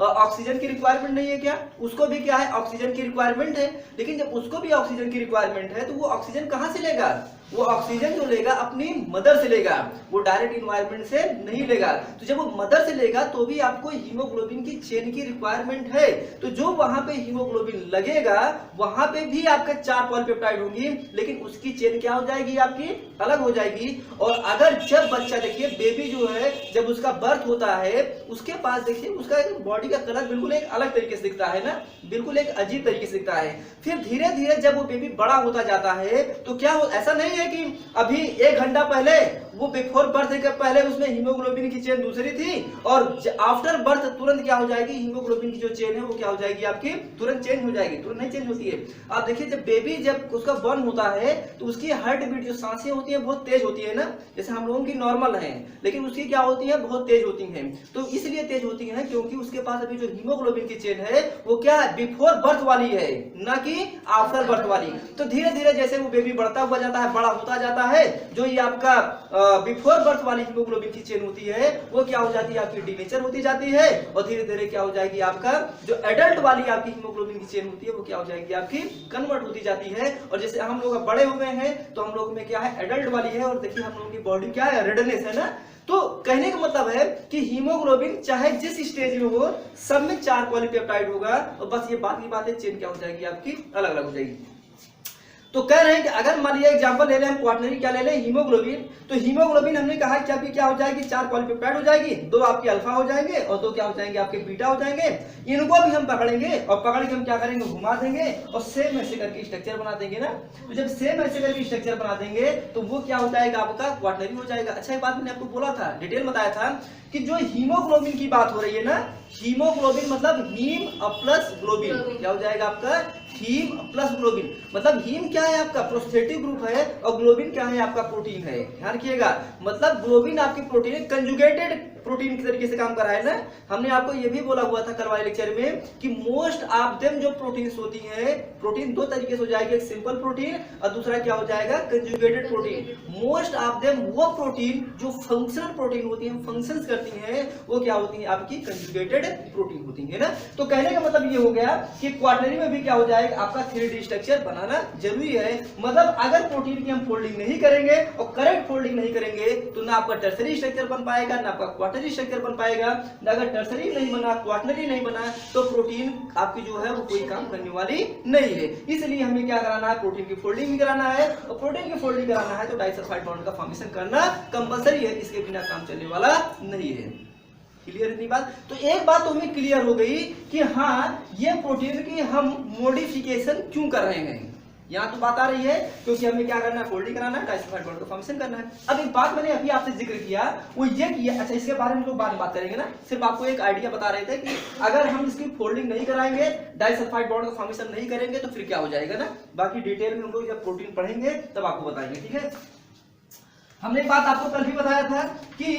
[SPEAKER 1] ऑक्सीजन की रिक्वायरमेंट नहीं है क्या, उसको भी क्या है, ऑक्सीजन की रिक्वायरमेंट है। लेकिन जब उसको भी ऑक्सीजन की रिक्वायरमेंट है तो वो ऑक्सीजन कहां से लेगा, वो ऑक्सीजन जो लेगा अपनी मदर से लेगा, वो डायरेक्ट इन्वायरमेंट से नहीं लेगा। तो जब वो मदर से लेगा तो भी आपको हीमोग्लोबिन की चेन की रिक्वायरमेंट है। तो जो वहां पे हीमोग्लोबिन लगेगा वहां पे भी आपके 4 पॉलीपेप्टाइड होंगी, लेकिन उसकी चेन क्या हो जाएगी, आपकी अलग हो जाएगी। और अगर जब बच्चा, देखिए बेबी जो है जब उसका बर्थ होता है उसके पास देखिए उसका बॉडी का कलर बिल्कुल एक अलग तरीके से दिखता है ना, बिल्कुल एक अजीब तरीके से दिखता है। फिर धीरे धीरे जब वो बेबी बड़ा होता जाता है तो क्या हो, ऐसा नहीं है कि अभी 1 घंटा पहले वो बिफोर बर्थ के पहले उसमें हीमोग्लोबिन की चेन दूसरी थी और आफ्टर बर्थ तुरंत क्या हो जाएगी, हीमोग्लोबिन की जो चेन है वो क्या हो जाएगी आपकी, तुरंत चेंज हो जाएगी, तुरंत नहीं चेंज होती है। आप देखिए जब बेबी जब उसका बर्न होता है तो उसकी हार्ट बीट जो सांसें होती है बहुत तेज होती है ना, जैसे हम लोगों की नॉर्मल है, लेकिन उसकी क्या होती है, बहुत तेज होती है। तो इसलिए तेज होती है क्योंकि उसके पास अभी जो हीमोग्लोबिन की चेन है वो क्या है, बिफोर बर्थ वाली है, ना कि आफ्टर बर्थ वाली। तो धीरे धीरे जैसे वो बेबी बढ़ता हुआ जाता है, बड़ा होता जाता है, जो ये आपका बिफोर बर्थ वाली हीमोग्लोबिन की चेन होती है वो क्या हो जाती है, आपकी डीनेचर होती जाती है। और धीरे धीरे क्या हो जाएगी, आपका जो एडल्ट वाली आपकी हीमोग्लोबिन की चेन होती है वो क्या हो जाएगी, आपकी कन्वर्ट होती जाती है। और जैसे हम लोग बड़े हुए हैं तो हम लोग में क्या है, एडल्ट वाली है। और देखिए हम लोगों की बॉडी क्या है, रेडनेस है ना। तो कहने का मतलब है कि हीमोग्लोबिन चाहे जिस स्टेज में हो सब में 4 पॉलीपेप्टाइड होगा, और बस ये बात की बात है, चेन क्या हो जाएगी आपकी अलग अलग हो जाएगी। तो कह रहे हैं कि अगर मान लिया एग्जांपल ले लें हम क्वाटरनरी क्या ले लें, हीमोग्लोबिन। तो हीमोग्लोबिन हमने कहा कि आपकी क्या हो जाएगी, 4 पॉलीपेप्टाइड हो जाएगी, 2 आपके अल्फा हो जाएंगे और 2 क्या हो जाएंगे आपके बीटा हो जाएंगे। इनको भी हम पकड़ेंगे और पकड़ के हम क्या करेंगे, घुमा देंगे और सेम ऐसे करके स्ट्रक्चर बना देंगे ना। तो जब सेम ऐसे करके स्ट्रक्चर बना देंगे तो वो क्या हो जाएगा आपका क्वाटरनरी हो जाएगा। अच्छा एक बात मैंने आपको बोला था, डिटेल बताया था कि जो हीमोग्लोबिन की बात हो रही है ना, हीमोग्लोबिन मतलब हीम प्लस ग्लोबिन, क्या हो जाएगा आपका हीम प्लस ग्लोबिन। मतलब हीम क्या है आपका प्रोस्थेटिक ग्रुप है और ग्लोबिन क्या है आपका प्रोटीन है। ध्यान रखिएगा, मतलब ग्लोबिन आपकी प्रोटीन है, कंजुगेटेड प्रोटीन के तरीके से काम कर रहा है ना। हमने आपको ये भी बोला हुआ था कल वाले लेक्चर में कि मोस्ट ऑफ देम जो प्रोटीन्स होती हैं, प्रोटीन 2 तरीके से हो जाएगी, एक सिंपल प्रोटीन और दूसरा क्या हो जाएगा conjugated protein. Most of them वो प्रोटीन जो फंक्शनल प्रोटीन होती हैं, फंक्शंस करती हैं, वो क्या होती हैं आपकी कंजुगेटेड प्रोटीन होती है ना। तो कहने का मतलब ये हो गया कि क्वाटरनरी में भी क्या हो जाएगा आपका 3D स्ट्रक्चर बनाना जरूरी है। मतलब अगर प्रोटीन की हम फोल्डिंग नहीं करेंगे और करेक्ट फोल्डिंग नहीं करेंगे तो ना आपका टर्सरी स्ट्रक्चर बन पाएगा, ना आपका क्वाटरनरी स्ट्रक्चर बन पाएगा। अगर टर्सरी नहीं बना, क्वाटरनरी नहीं बना तो प्रोटीन आपकी जो है वो कोई काम करने वाली नहीं है। इसलिए हमें क्या कराना है, प्रोटीन की फोल्डिंग भी कराना है और प्रोटीन की फोल्डिंग कराना है तो डाइसल्फाइड बॉन्ड का फॉर्मेशन करना कंपलसरी है, इसके बिना काम चलने वाला नहीं है। क्लियर इतनी बात। तो एक बात तो हमें क्लियर हो गई कि हाँ ये प्रोटीन की हम मॉडिफिकेशन क्यों कर रहे हैं, यहाँ तो बात आ रही है क्योंकि हमें क्या करना है, फोल्डिंग कराना है, डाइसल्फाइड बॉन्ड का फॉर्मेशन करना है। अब एक बात मैंने अभी आपसे जिक्र किया वो ये किया, अच्छा इसके बारे में लोग बाद में बात करेंगे ना, सिर्फ आपको एक आइडिया बता रहे थे कि अगर हम इसकी फोल्डिंग नहीं कराएंगे, डाइसल्फाइड बॉन्ड का फॉर्मेशन नहीं करेंगे तो फिर क्या हो जाएगा ना। बाकी डिटेल में हम लोग जब प्रोटीन पढ़ेंगे तब आपको बताएंगे, ठीक है। हमने बात आपको कल भी बताया था कि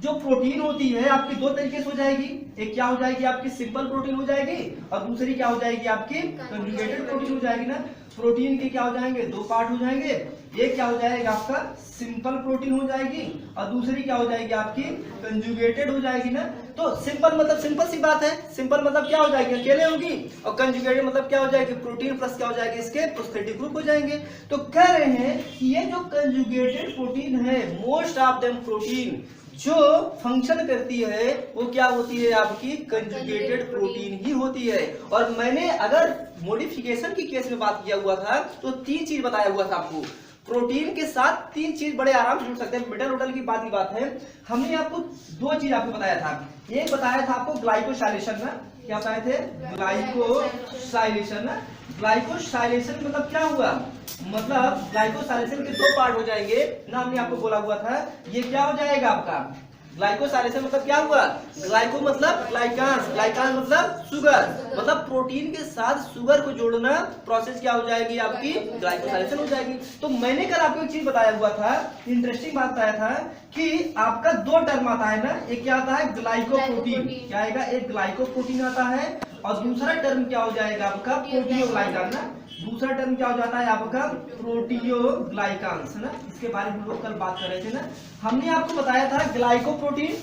[SPEAKER 1] जो प्रोटीन होती है आपकी 2 तरीके से हो जाएगी, एक क्या हो जाएगी आपकी सिंपल प्रोटीन हो जाएगी और दूसरी क्या हो जाएगी आपकी कंजुगेटेड प्रोटीन हो जाएगी ना। प्रोटीन के क्या हो जाएंगे, 2 पार्ट हो जाएंगे, एक क्या हो जाएगा आपका सिंपल प्रोटीन हो जाएगी और दूसरी क्या हो जाएगी आपकी कंजुगेटेड हो जाएगी ना। तो सिंपल मतलब सिंपल सी बात है, सिंपल मतलब क्या हो जाएगी अकेले होगी और कंजुगेटेड मतलब क्या हो जाएगी प्रोटीन प्लस क्या हो जाएगी इसके प्रोस्थेटिक ग्रुप हो जाएंगे। तो कह रहे हैं कि ये जो कंजुगेटेड प्रोटीन है, मोस्ट ऑफ देम प्रोटीन जो फंक्शन करती है वो क्या होती है आपकी कंजुगेटेड प्रोटीन ही होती है। और मैंने अगर मॉडिफिकेशन की केस में बात किया हुआ था तो 3 चीज बताया हुआ था आपको, प्रोटीन के साथ 3 चीज बड़े आराम से जुड़ सकते हैं, मिडल उडल की बात है। हमने आपको 2 चीज आपको बताया था, एक बताया था आपको ग्लाइकोसाइलेशन ना, क्या बताए थे ग्लाइकोसाइलेशन ना। ग्लाइकोसाइलेशन मतलब क्या हुआ, मतलब ग्लाइकोसाइलेशन के 2 पार्ट हो जाएंगे ना, हमने आपको बोला हुआ था। ये क्या हो जाएगा आपका ग्लाइकोसाइलेशन मतलब क्या हुआ, ग्लाइको मतलब ग्लाइकांस, ग्लाइकांस मतलब शुगर, मतलब प्रोटीन के साथ शुगर को जोड़ना प्रोसेस क्या हो जाएगी आपकी ग्लाइकोसाइलेशन हो जाएगी। तो मैंने कल आपको एक चीज बताया हुआ था, इंटरेस्टिंग बात बताया था कि आपका 2 टर्म आता है ना, एक क्या आता है ग्लाइकोप्रोटीन, क्या आएगा एक ग्लाइकोप्रोटीन आता है और दूसरा टर्म क्या हो जाएगा आपका प्रोटियोग्लाइकान ना, दूसरा टर्म क्या हो जाता है आपका प्रोटियोग्लाइकांस ना। इसके बारे में हम लोग कल बात कर रहे थे ना। हमने आपको बताया था ग्लाइकोप्रोटीन,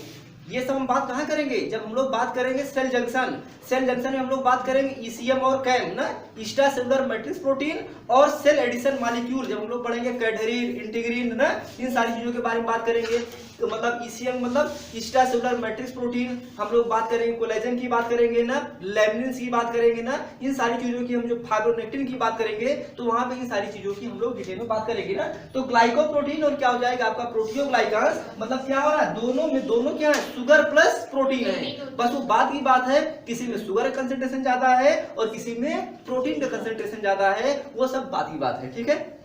[SPEAKER 1] ये सब हम बात कहाँ करेंगे, जब हम लोग बात करेंगे सेल जंक्शन, सेल जंक्शन में हम लोग बात करेंगे ईसीएम और कैम ना, एक्स्ट्रा सेलुलर मैट्रिक्स प्रोटीन और सेल एडिशन मॉलिक्यूल, जब हम लोग पढ़ेंगे कैडहेरिन, इंटीग्रिन ना, इन सारी चीजों के बारे में बात करेंगे। तो मतलब ईसीएम मतलब एक्स्ट्रा सेलुलर मैट्रिक्स प्रोटीन, हम लोग बात करेंगे कोलेजन की बात करेंगे ना, लैमिनिन की बात करेंगे ना, इन सारी चीजों की हम जो फाइब्रोनेक्टिन की बात करेंगे तो वहां पे इन सारी चीजों की हम लोग डिटेल में बात करेंगे ना। तो ग्लाइकोप्रोटीन और क्या हो जाएगा आपका प्रोटियोग्लाइकांस, मतलब क्या हो रहा है दोनों में, दोनों क्या है शुगर प्लस प्रोटीन है, बस वो बात की बात है, किसी में शुगर का कंसंट्रेशन ज्यादा है और किसी में प्रोटीन का कंसंट्रेशन ज्यादा है, वो सब बात की बात है, ठीक है।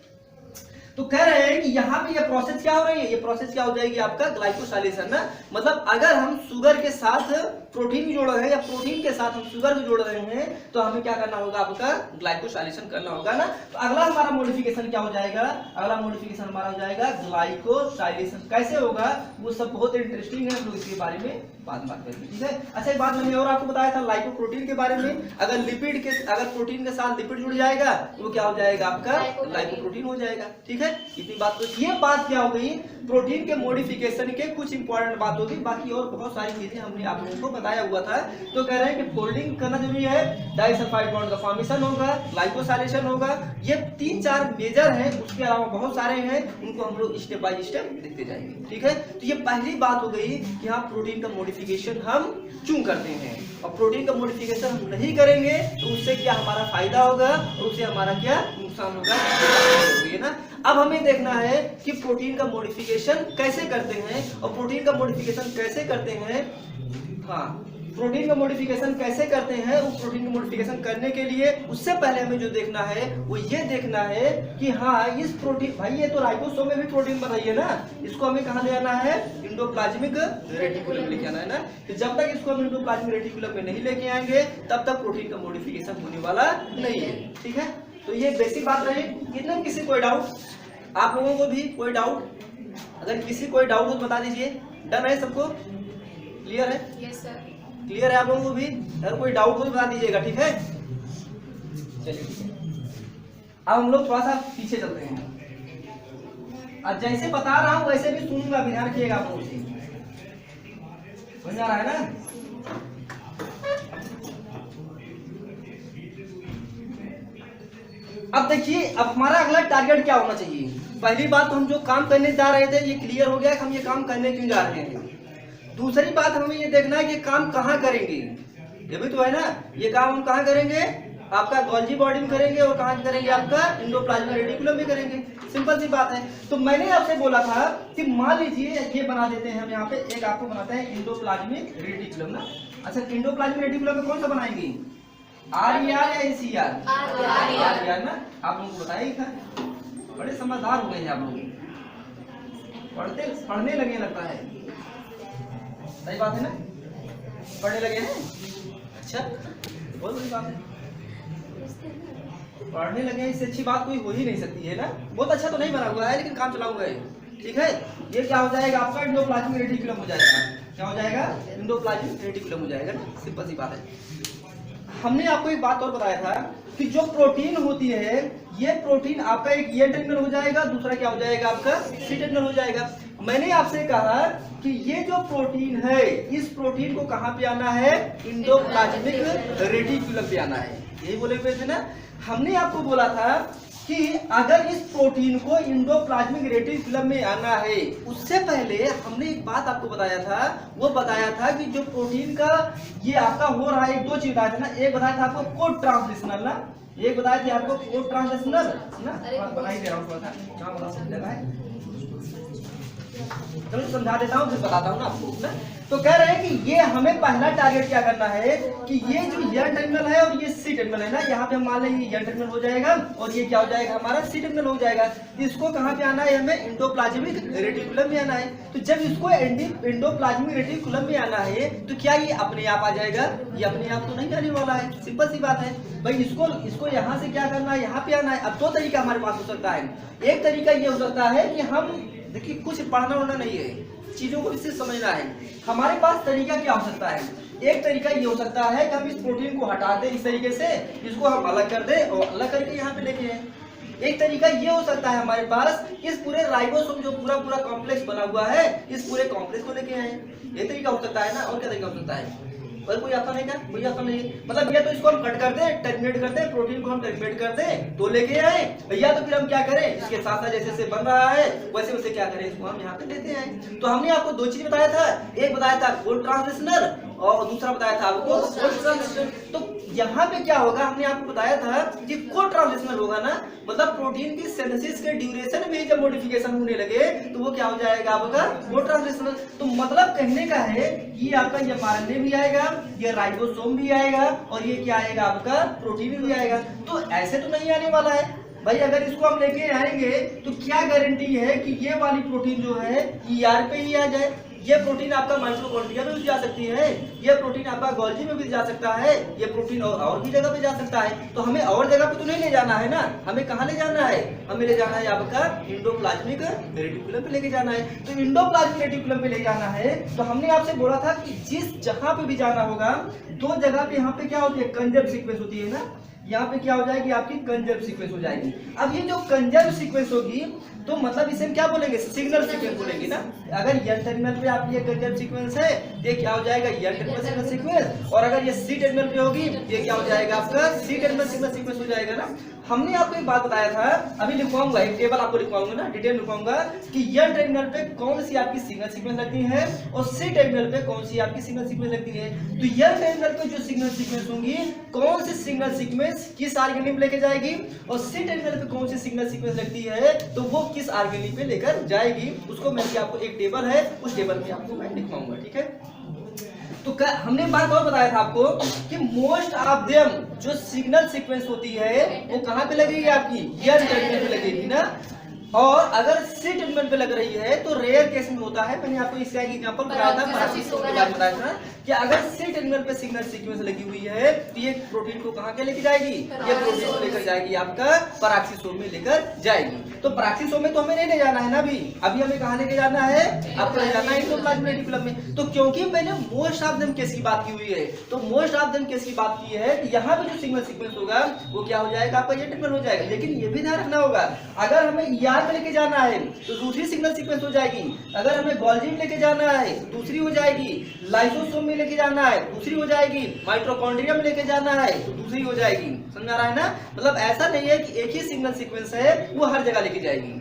[SPEAKER 1] तो कह रहे हैं कि यहाँ पे ये प्रोसेस क्या हो रही है, ये प्रोसेस क्या हो जाएगी आपका ग्लाइकोसाइलेशन ना। मतलब अगर हम शुगर के साथ प्रोटीन जोड़ रहे हैं या प्रोटीन के साथ हम शुगर को जोड़ रहे हैं तो हमें क्या करना होगा आपका ग्लाइकोसाइलेशन करना होगा ना। तो अगला हमारा मॉडिफिकेशन क्या हो जाएगा, अगला मॉडिफिकेशन हमारा हो जाएगा ग्लाइकोसाइलेशन। कैसे होगा वो सब बहुत इंटरेस्टिंग है, हम लोग इसके बारे में बात करेंगे, ठीक है। अच्छा एक बात मैंने और आपको बताया था लाइकोप्रोटीन के बारे में, अगर लिपिड के अगर प्रोटीन के साथ लिपिड जुड़ जाएगा तो क्या हो जाएगा आपका लाइकोप्रोटीन हो जाएगा, ठीक है। इतनी बात, तो ये बात क्या हो गई प्रोटीन के मॉडिफिकेशन के कुछ इंपॉर्टेंट बात होगी, बाकी और बहुत सारी चीजें हमने आप लोगों को बताया हुआ था। तो कह रहे हैं कि फोल्डिंग करना जरूरी है, डाइसल्फाइड बॉन्ड का फॉर्मेशन होगा, ग्लाइकोसाइलेशन होगा, ये 3-4 मेजर हैं, उसके अलावा बहुत सारे हैं, उनको हम लोग स्टेप बाय स्टेप देखते जाएंगे, ठीक है। तो ये पहली बात हो गई कि हाँ प्रोटीन का मॉडिफिकेशन हम क्यों करते हैं, और प्रोटीन का मॉडिफिकेशन हम नहीं करेंगे तो उससे क्या हमारा फायदा होगा और उससे हमारा क्या नुकसान होगा, ये ना। अब हमें देखना है कि प्रोटीन का मॉडिफिकेशन कैसे करते हैं, और प्रोटीन का मॉडिफिकेशन कैसे करते हैं, हाँ प्रोटीन का मॉडिफिकेशन कैसे करते हैं। उस प्रोटीन का मॉडिफिकेशन करने के लिए उससे पहले हमें जो देखना है वो ये देखना है कि हाँ इस प्रोटीन, भाई ये तो राइबोसोम में भी प्रोटीन बन रही है ना, इसको हमें कहाँ ले आना है, इंडोप्लाज्मिक रेटिकुलम लेके आना है ना। तो जब तक इसको हम इंडोप्लाज्मिक रेटिकुलम में नहीं लेके आएंगे तब तक प्रोटीन का मॉडिफिकेशन होने वाला नहीं है, ठीक है। तो ये बेसिक बात रही। इतना किसी कोई डाउट, आप लोगों को भी कोई डाउट, अगर किसी कोई डाउट हो तो बता दीजिए। डन है सबको, क्लियर है?
[SPEAKER 2] Yes sir.
[SPEAKER 1] क्लियर है आप लोगों को भी? अगर कोई डाउट हो तो बता दीजिएगा, ठीक है। चलिए अब हम लोग थोड़ा सा पीछे चलते हैं। अब जैसे बता रहा हूं वैसे भी सुनूंगा, ध्यान रखिएगा आप लोगों से, समझ आ रहा है ना। अब देखिए, अब हमारा अगला टारगेट क्या होना चाहिए। पहली बात तो हम जो काम करने जा रहे थे ये क्लियर हो गया कि हम ये काम करने क्यों जा रहे हैं। दूसरी बात हमें ये देखना है कि काम कहाँ करेंगे, ये भी तो है ना। ये काम हम कहाँ करेंगे, आपका गोल्जी बॉडी में करेंगे, और कहाँ करेंगे, आपका इंडोप्लाज्मिक रेटिकुलम में करेंगे। सिंपल सी बात है। तो मैंने आपसे बोला था कि मान लीजिए ये बना देते हैं हम यहाँ पे, एक आपको बनाते हैं इंडोप्लाज्मिक रेटिकुलम ना। अच्छा, इंडोप्लाज्मिक रेटिकुलम में कौन सा बनाएंगे, RER या ACR? RER ना। आप लोगों को बताया ही था, बड़े समझदार हो गए हैं आप लोग, पढ़ने लगे लगता है, सही बात है ना, पढ़ने लगे हैं। अच्छा, बहुत बड़ी बात है, पढ़ने लगे, इससे अच्छी बात कोई हो ही नहीं सकती है ना। बहुत अच्छा तो नहीं बना हुआ है लेकिन काम चलाऊंगा, ठीक है। ये क्या हो जाएगा, आपका इंडोप्लाज्मिक रेटिकुलम हो जाएगा। क्या हो जाएगा, इंडोप्लाज्मिक रेटिकुलम हो जाएगा ना, सिंपल सी बात है। हमने आपको एक बात और बताया था कि जो प्रोटीन होती है, ये प्रोटीन आपका एक ये टर्मिनल हो जाएगा, दूसरा क्या हो जाएगा, आपका सी टर्मिनल हो जाएगा। मैंने आपसे कहा कि ये जो प्रोटीन है, इस प्रोटीन को कहाँ पे आना है, इंडोप्लाज्मिक रेटिकुलम पे आना है, यही बोले हुए थे ना। हमने आपको बोला था कि अगर इस प्रोटीन को इंडोप्लाज्मिक रेटिकुलम में आना है, उससे पहले हमने एक बात आपको बताया था, वो बताया था कि जो प्रोटीन का ये आपका हो रहा है, एक दो चीज बताया था ना। एक बताया था आपको कोड ट्रांसलेशनल ना, एक बताया था आपको कोड ट्रांसलेशनल ना। बना ही दे रहा हूँ थोड़ा सा, क्या बोला समझ लगा है, चलो समझा देता हूँ फिर बताता हूँ ना आपको ना। तो कह रहे हैं कि ये हमें पहला टारगेट क्या करना है कि ये जो यह टर्मिनल है और ये सी टर्मिनल है ना, यहाँ पे हम मान लेंगे यह टर्मिनल हो जाएगा और ये क्या हो जाएगा, हमारा सी टर्मिनल हो जाएगा। इसको कहाँ पे आना है, हमें इंडोप्लाज्मिक रेटिकुलम में आना है। तो जब इसको इंडोप्लाज्मिक रेटिकुलम में आना है तो क्या ये अपने आप आ जाएगा, ये अपने आप तो नहीं आने वाला है, सिंपल सी बात है भाई। इसको यहाँ से क्या करना है, यहाँ पे आना है। अब दो तरीका हमारे पास हो सकता है। एक तरीका ये हो सकता है कि हम देखिए, कुछ पढ़ना होना नहीं है, चीजों को इससे समझना है। हमारे पास तरीका क्या हो सकता है, एक तरीका ये हो सकता है कि हम इस प्रोटीन को हटा दें, इस तरीके से इसको हम अलग कर दें और अलग करके यहाँ पे लेके आए। एक तरीका ये हो सकता है हमारे पास, इस पूरे राइबोसोम जो पूरा कॉम्प्लेक्स बना हुआ है, इस पूरे कॉम्प्लेक्स को लेके आए। ये तरीका हो सकता है ना। और क्या तरीका हो सकता है, और कोई आता नहीं, क्या कोई आता नहीं, मतलब या तो इसको हम कट कर दें, टर्मिनेट कर दें, प्रोटीन को हम टर्मिनेट कर दें तो लेके आए, या तो फिर हम क्या करें, इसके साथ साथ जैसे जैसे बन रहा है वैसे वैसे क्या करें, इसको हम यहाँ पे लेते आए। तो हमने आपको दो चीज बताया था, एक बताया था कोड ट्रांसलेशनल और दूसरा बताया था आपको कोड ट्रांसलेशनल। तो यहाँ पे क्या होगा, हमने आपको बताया था कि कोड ट्रांसलेशनल होगा ना, मतलब प्रोटीन की सिंथेसिस के ड्यूरेशन में जब मॉडिफिकेशन होने लगे तो वो क्या हो जाएगा, आपका कोड ट्रांसलेशनल। तो मतलब कहने का है कि आपका ये RNA भी आएगा, ये राइबोसोम भी आएगा और ये क्या आएगा, आपका प्रोटीन भी आएगा। तो ऐसे तो नहीं आने वाला है भाई। अगर इसको हम लेके आएंगे तो क्या गारंटी है कि ये वाली प्रोटीन जो है ER पे ही आ जाए। ये प्रोटीन आपका माइटोकॉन्ड्रिया में भी जा सकती है, ये प्रोटीन आपका गोल्जी में भी जा सकता है, ये प्रोटीन और भी जगह पे जा सकता है। तो हमें और जगह पे तो नहीं ले जाना है ना, हमें कहाँ ले जाना है, हमें ले जाना है आपका इंडोप्लाज्मिक रेटिकुलम पे लेके जाना है। तो इंडोप्लाज्मिक रेटिकुलम पे ले जाना है तो हमने आपसे बोला था कि जिस जगह पे भी जाना होगा, दो जगह पे यहाँ पे क्या होती है, कंजर्व सीक्वेंस होती है ना। यहाँ पे क्या हो जाएगी, आपकी कंजर्व सीक्वेंस हो जाएगी। अब ये जो कंजर्व सीक्वेंस होगी तो मतलब इसे हम क्या बोलेंगे, सिग्नल सीक्वेंस बोलेंगे ना। अगर एन टर्मिनल पे आपकी ये कंजर्व सीक्वेंस है, ये क्या हो जाएगा, एन टर्मिनल सिग्नल सीक्वेंस। और अगर ये सी टर्मिनल पे होगी, ये क्या हो जाएगा, आपका सी टर्मिनल सिग्नल सीक्वेंस हो जाएगा ना। हमने आपको एक बात बताया था, अभी लिखवाऊंगा एक टेबल आपको लिखवाऊंगा ना, डिटेल लिखवाऊंगा कि एन टर्मिनल पे कौन सी आपकी सिग्नल सीक्वेंस लगती है और सी टर्मिनल पे कौन सी आपकी सिग्नल सीक्वेंस लगती है। तो एन टर्मिनल पे जो सिग्नल सीक्वेंस होंगी, कौन सी सिग्नल सीक्वेंस किस आर्गेनी पे लेके जाएगी, और सी टर्मिनल पे कौन सी सिग्नल सीक्वेंस लगती है तो वो किस आर्गेनी पे लेकर जाएगी, उसको मैं आपको एक टेबल है, उस टेबल में आपको मैं लिखवाऊंगा। ठीक है, तो हमने बात और बताया था आपको कि मोस्ट ऑफ देम जो सिग्नल सीक्वेंस होती है वो कहां पे लगेगी, आपकी एन टर्मिनल पे लगेगी ना, और अगर सी टर्मिनल पे लग रही है तो रेयर केस में होता है। मैंने आपको इसका एक एग्जांपल बताया था कि अगर सी टर्मिनल पे सिग्नल सीक्वेंस लगी हुई है तो ये प्रोटीन को कहां के लेके जाएगी, ये प्रोटीन को लेकर जाएगी आपका पेरोक्सिसोम में लेकर जाएगी। तो पेरोक्सिसोम में तो हमें नहीं ले जाना है ना, अभी हमें कहां लेके जाना है, आपको ले जाना है एंडोप्लाज्मिक रेटिकुलम में। तो क्योंकि मैंने मोस्ट ऑफ देम केस की बात की हुई है, तो मोस्ट ऑफ देम केस की बात की है कि यहाँ पे जो सिग्नल सीक्वेंस होगा वो क्या हो जाएगा, आपका ये टर्मिनल हो जाएगा। लेकिन ये भी ध्यान रखना होगा, अगर हमें ER में लेके जाना है तो दूसरी सिग्नल सीक्वेंस हो जाएगी, अगर हमें गोल्गी में लेके जाना है तो दूसरी हो जाएगी, लाइसोसोम में लेके जाना है दूसरी हो जाएगी, माइटोकॉन्ड्रिया में लेके जाना है तो दूसरी हो जाएगी। समझ आ रहा है ना, मतलब ऐसा नहीं है कि एक ही सिग्नल सीक्वेंस है वो हर जगह लेके जाएगी।